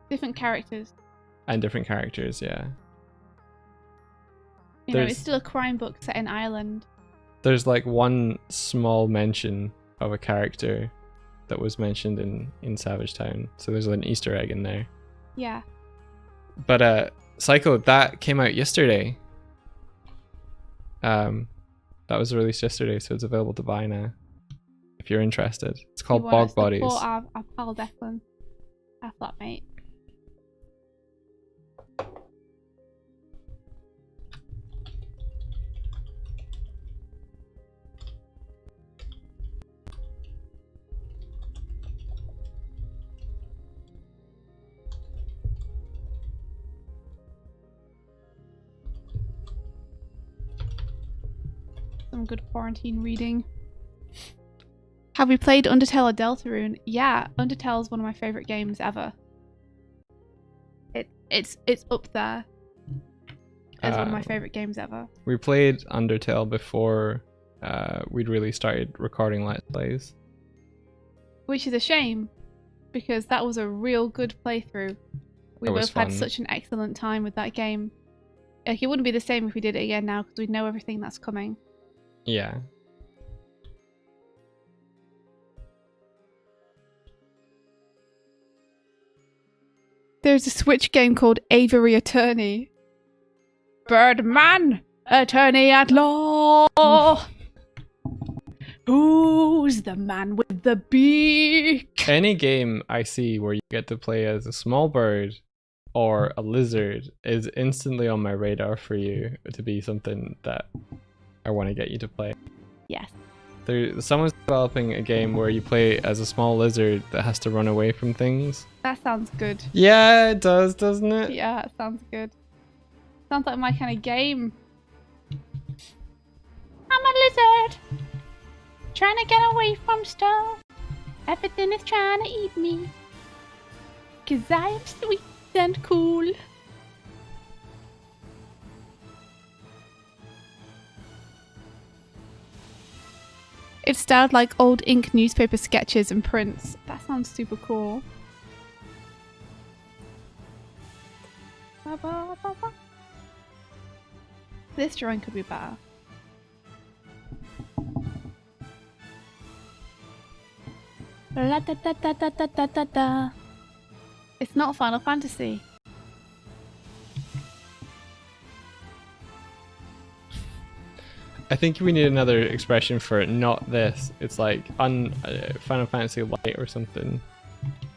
different characters. And different characters, yeah. You know, it's still a crime book set in Ireland. There's like one small mention of a character that was mentioned in Savage Town. So there's an Easter egg in there. Yeah. But Psycho, that came out yesterday. That was released yesterday, so it's available to buy now. If you're interested. It's called Bog Bodies. Our pal Declan, our flatmate. Some good quarantine reading. Have we played Undertale or Deltarune? Yeah, Undertale is one of my favourite games ever. It's up there as one of my favourite games ever. We played Undertale before we'd really started recording Let's Plays. Which is a shame, because that was a real good playthrough. We both had such an excellent time with that game. Like, it wouldn't be the same if we did it again now, because we'd know everything that's coming. Yeah. There's a Switch game called Avery Attorney. Birdman, attorney at law. Who's the man with the beak? Any game I see where you get to play as a small bird or a lizard is instantly on my radar for you to be something that I want to get you to play. Yes. Someone's developing a game where you play as a small lizard that has to run away from things. That sounds good. Yeah, it does, doesn't it? Yeah, it sounds good. Sounds like my kind of game. I'm a lizard, trying to get away from stuff. Everything is trying to eat me, 'cause I am sweet and cool. It's styled like old ink newspaper sketches and prints. That sounds super cool. This drawing could be better. La da da da da da da da da. It's not Final Fantasy. I think we need another expression for it, not this. It's like Final Fantasy Light or something.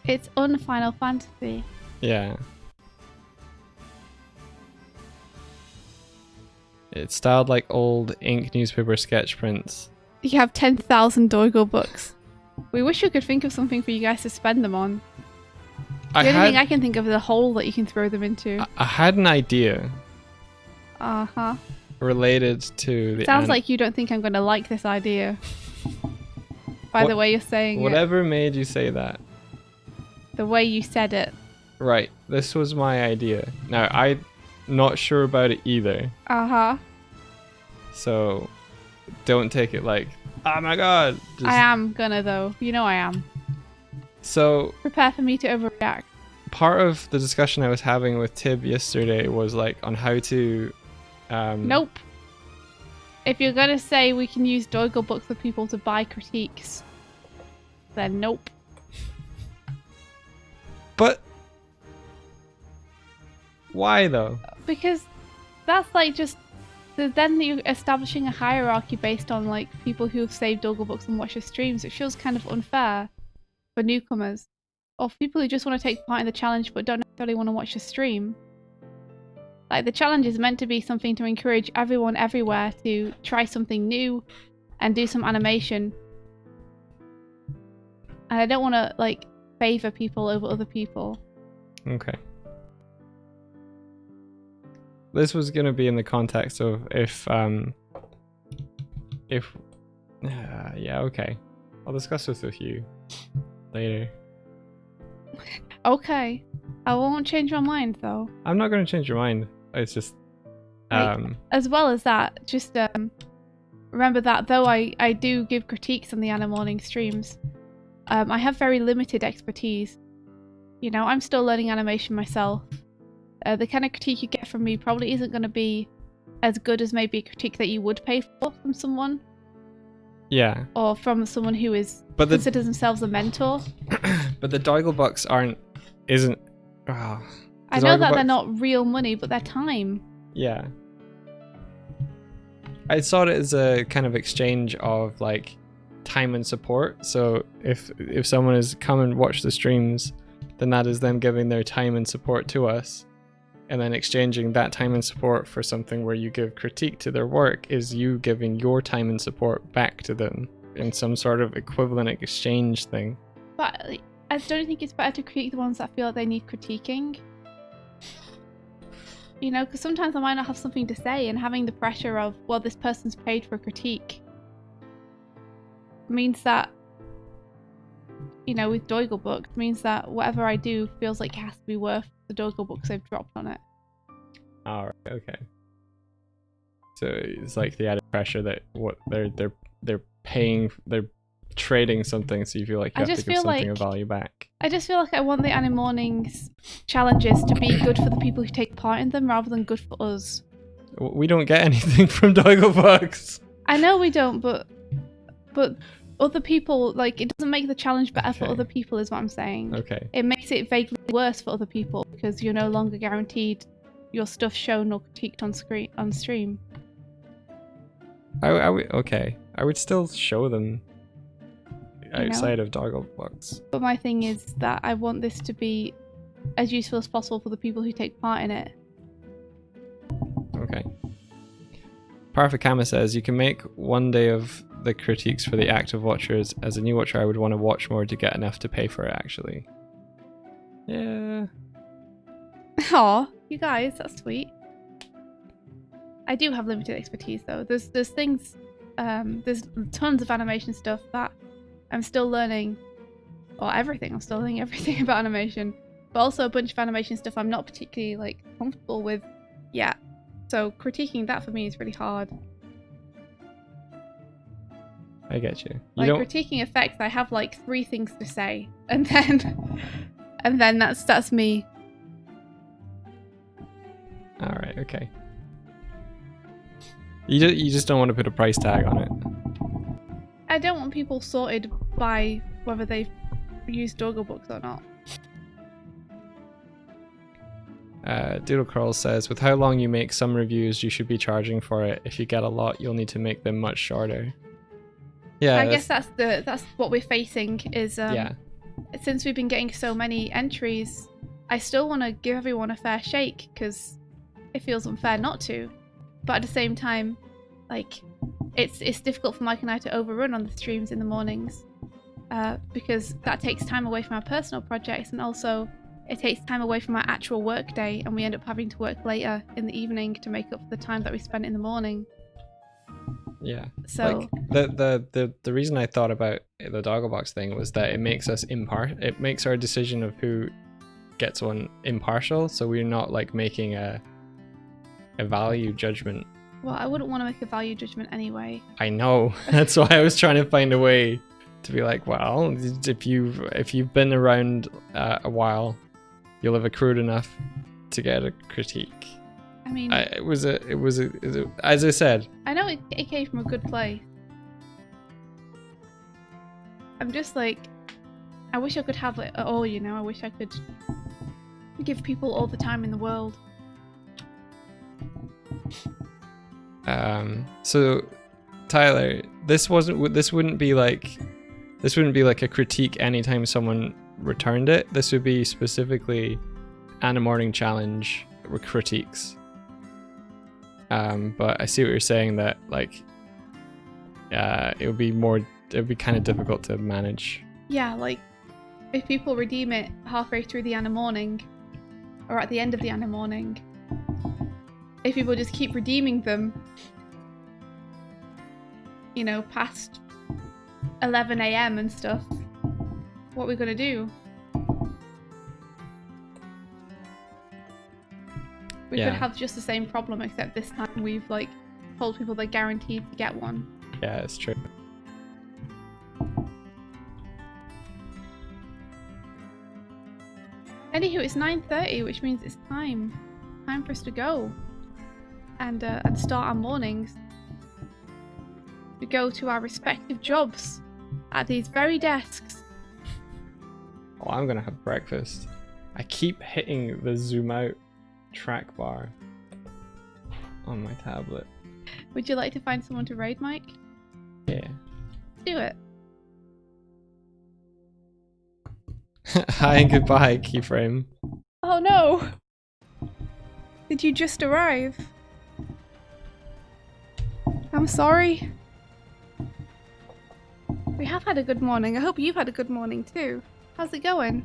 It's un-Final Fantasy. Yeah. It's styled like old ink newspaper sketch prints. You have 10,000 Doig books. We wish we could think of something for you guys to spend them on. The only thing I can think of is a hole that you can throw them into. I had an idea. Uh-huh. Related to the... Sounds like you don't think I'm going to like this idea. By the way you're saying Whatever made you say that? The way you said it. Right. This was my idea. Now, I'm not sure about it either. Uh-huh. So, don't take it like, oh my god. Just... I am gonna, though. You know I am. So... Prepare for me to overreact. Part of the discussion I was having with Tib yesterday was like on how to... Nope. If you're gonna say we can use Doig books for people to buy critiques, then nope. But why though? Because that's like just then you're establishing a hierarchy based on like people who have saved Doig books and watched your streams. It feels kind of unfair for newcomers or for people who just want to take part in the challenge but don't necessarily want to watch the stream. Like, the challenge is meant to be something to encourage everyone everywhere to try something new and do some animation. And I don't want to, like, favor people over other people. Okay. This was going to be in the context of yeah, okay. I'll discuss this with you later. Okay. I won't change my mind, though. I'm not going to change your mind. It's just... as well as that, just remember that though I do give critiques on the Animating streams, I have very limited expertise. You know, I'm still learning animation myself. the kind of critique you get from me probably isn't going to be as good as maybe a critique that you would pay for from someone. Yeah. Or from someone who considers themselves a mentor. But the Doigle isn't. I know that they're not real money, but they're time. Yeah. I saw it as a kind of exchange of like time and support. So if someone has come and watched the streams, then that is them giving their time and support to us. And then exchanging that time and support for something where you give critique to their work is you giving your time and support back to them in some sort of equivalent exchange thing. But I don't think it's better to critique the ones that feel like they need critiquing. You know, because sometimes I might not have something to say, and having the pressure of, well, this person's paid for a critique means that, you know, with Doigle books, means that whatever I do feels like it has to be worth the Doigle books they've dropped on it. Alright, okay. So it's like the added pressure that what they're paying, they're trading something, so you feel like you have to give something of value back. I just feel like I want the Animornings challenges to be good for the people who take part in them rather than good for us. We don't get anything from Doigle books. I know we don't, but other people, like, it doesn't make the challenge better for other people is what I'm saying. Okay. It makes it vaguely worse for other people because you're no longer guaranteed your stuff shown or critiqued on stream. Okay. I would still show them outside of Doigle books. But my thing is that I want this to be as useful as possible for the people who take part in it. Okay. Parfikama says, you can make one day of the critiques for the active watchers. As a new watcher, I would want to watch more to get enough to pay for it, actually. Yeah. Aw, you guys, that's sweet. I do have limited expertise, though. There's things, there's tons of animation stuff that I'm still learning, or everything. I'm still learning everything about animation, but also a bunch of animation stuff I'm not particularly like comfortable with yet. So critiquing that for me is really hard. I get you. Like critiquing effects, I have like 3 things to say, and then that's me. All right. Okay. You just don't want to put a price tag on it. I don't want people sorted by whether they've used Doigle books or not. Doodle Curl says, with how long you make some reviews, you should be charging for it. If you get a lot, you'll need to make them much shorter. Yeah, I guess that's what we're facing is since we've been getting so many entries, I still want to give everyone a fair shake because it feels unfair not to. But at the same time, like, it's difficult for Mike and I to overrun on the streams in the mornings because that takes time away from our personal projects, and also it takes time away from our actual work day, and we end up having to work later in the evening to make up for the time that we spent in the morning. Yeah. So like, the reason I thought about the Dogglebox thing was that it makes us it makes our decision of who gets one impartial, so we're not like making a value judgment. Well, I wouldn't want to make a value judgment anyway. I know. That's why I was trying to find a way to be like, well, if you've been around a while, you'll have accrued enough to get a critique. I mean, it was as I said. I know it came from a good place. I'm just like, I wish I could have it all, you know. I wish I could give people all the time in the world. So Tyler, this wouldn't be like a critique anytime someone returned it. This would be specifically Animorning challenge critiques. But I see what you're saying, that like it would be kind of difficult to manage. Yeah, like if people redeem it halfway through the Animorning or at the end of the Animorning, if people just keep redeeming them, you know, past 11 AM and stuff, what are we gonna do? We could have just the same problem, except this time we've like told people they're guaranteed to get one. Yeah, it's true. Anywho, it's 9:30, which means it's time. Time for us to go and start our mornings. We go to our respective jobs at these very desks. Oh, I'm gonna have breakfast. I keep hitting the zoom out track bar on my tablet. Would you like to find someone to raid, Mike? Yeah. Do it. Hi and goodbye, keyframe. Oh no! Did you just arrive? I'm sorry. We have had a good morning. I hope you've had a good morning too. How's it going?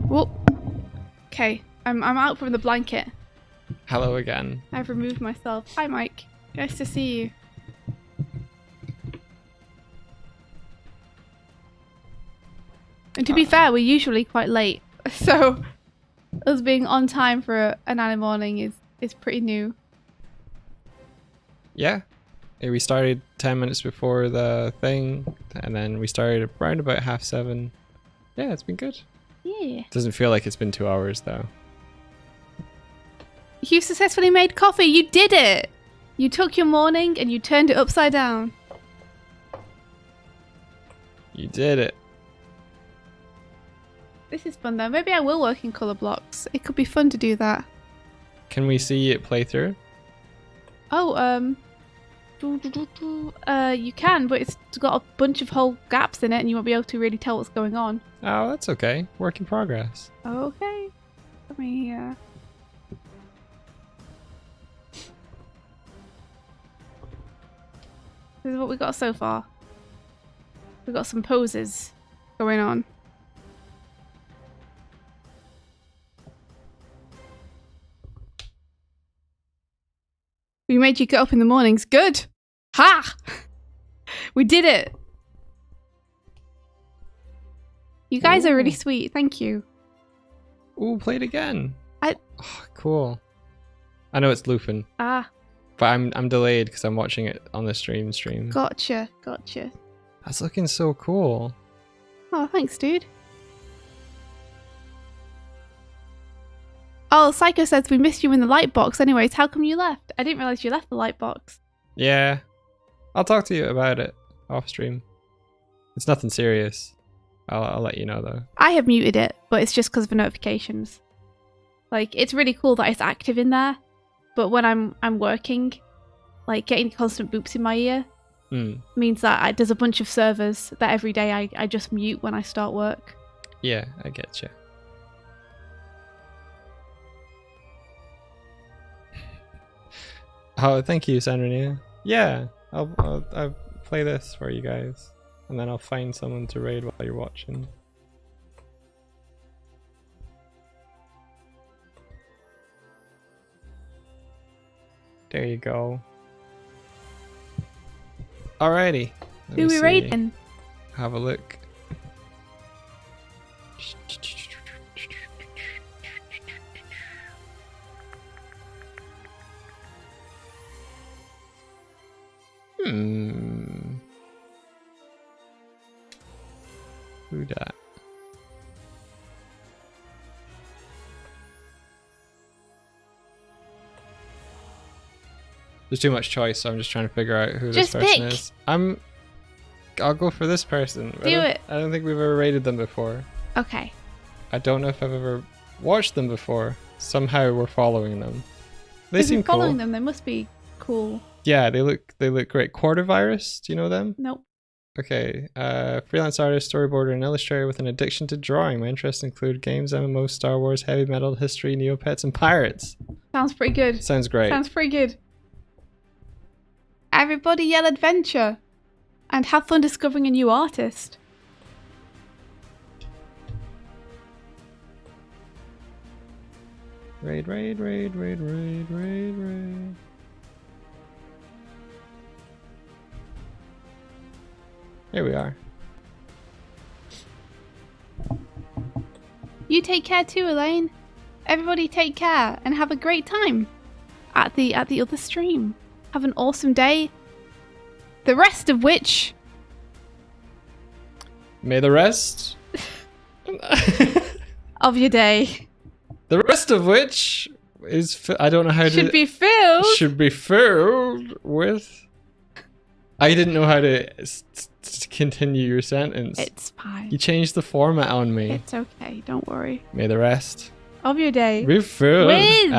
Whoa. Okay, I'm out from the blanket. Hello again. I've removed myself. Hi, Mike. Nice to see you. And to be fair, we're usually quite late, so us being on time for an anime morning is pretty new. Yeah. We started 10 minutes before the thing, and then we started around about 7:30. Yeah, it's been good. Yeah. Doesn't feel like it's been 2 hours though. You successfully made coffee. You did it. You took your morning and you turned it upside down. You did it. This is fun though. Maybe I will work in colour blocks. It could be fun to do that. Can we see it play through? Oh, you can, but it's got a bunch of whole gaps in it and you won't be able to really tell what's going on. Oh, that's okay. Work in progress. Okay. Let me, This is what we got so far. We got some poses going on. We made you get up in the mornings. Good. Ha! We did it. You guys are really sweet. Thank you. Ooh, play it again. Oh, cool. I know it's looping. Ah. But I'm delayed because I'm watching it on the stream. Gotcha. That's looking so cool. Oh, thanks, dude. Oh, Psycho says we missed you in the light box. Anyways, how come you left? I didn't realize you left the light box. Yeah. I'll talk to you about it off stream. It's nothing serious. I'll let you know though. I have muted it, but it's just because of the notifications. Like, it's really cool that it's active in there, but when I'm working, like getting constant boops in my ear means that there's a bunch of servers that every day I just mute when I start work. Yeah, I get you. Oh, thank you, Sandrina. Yeah, I'll play this for you guys, and then I'll find someone to raid while you're watching. There you go. Alrighty. Who we raiding? Have a look. Who dat? There's too much choice, so I'm just trying to figure out who this person is. I'll go for this person. Do it. I don't think we've ever rated them before. Okay. I don't know if I've ever watched them before. Somehow we're following them. They If seem you're cool. following them, they must be cool. Yeah, they look great. Quarter Virus, do you know them? Nope. Okay, freelance artist, storyboarder, and illustrator with an addiction to drawing. My interests include games, MMOs, Star Wars, heavy metal, history, Neopets, and pirates. Sounds pretty good. Sounds great. Sounds pretty good. Everybody yell adventure and have fun discovering a new artist. Raid. Here we are. You take care too, Elaine. Everybody take care and have a great time at the other stream. Have an awesome day. The rest of which... May the rest... of your day The rest of which is I don't know how should to be filled. Should be filled with. I didn't know how to continue your sentence. It's fine. You changed the format on me. It's okay. Don't worry. May the rest Of your day. be filled With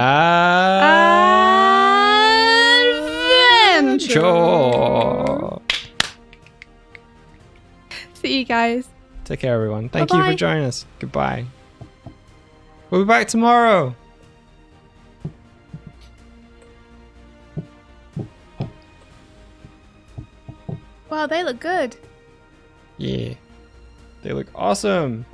adventure. See you guys. Take care, everyone. Thank you Bye-bye. for joining us. Goodbye. We'll be back tomorrow. Wow, they look good. Yeah. They look awesome.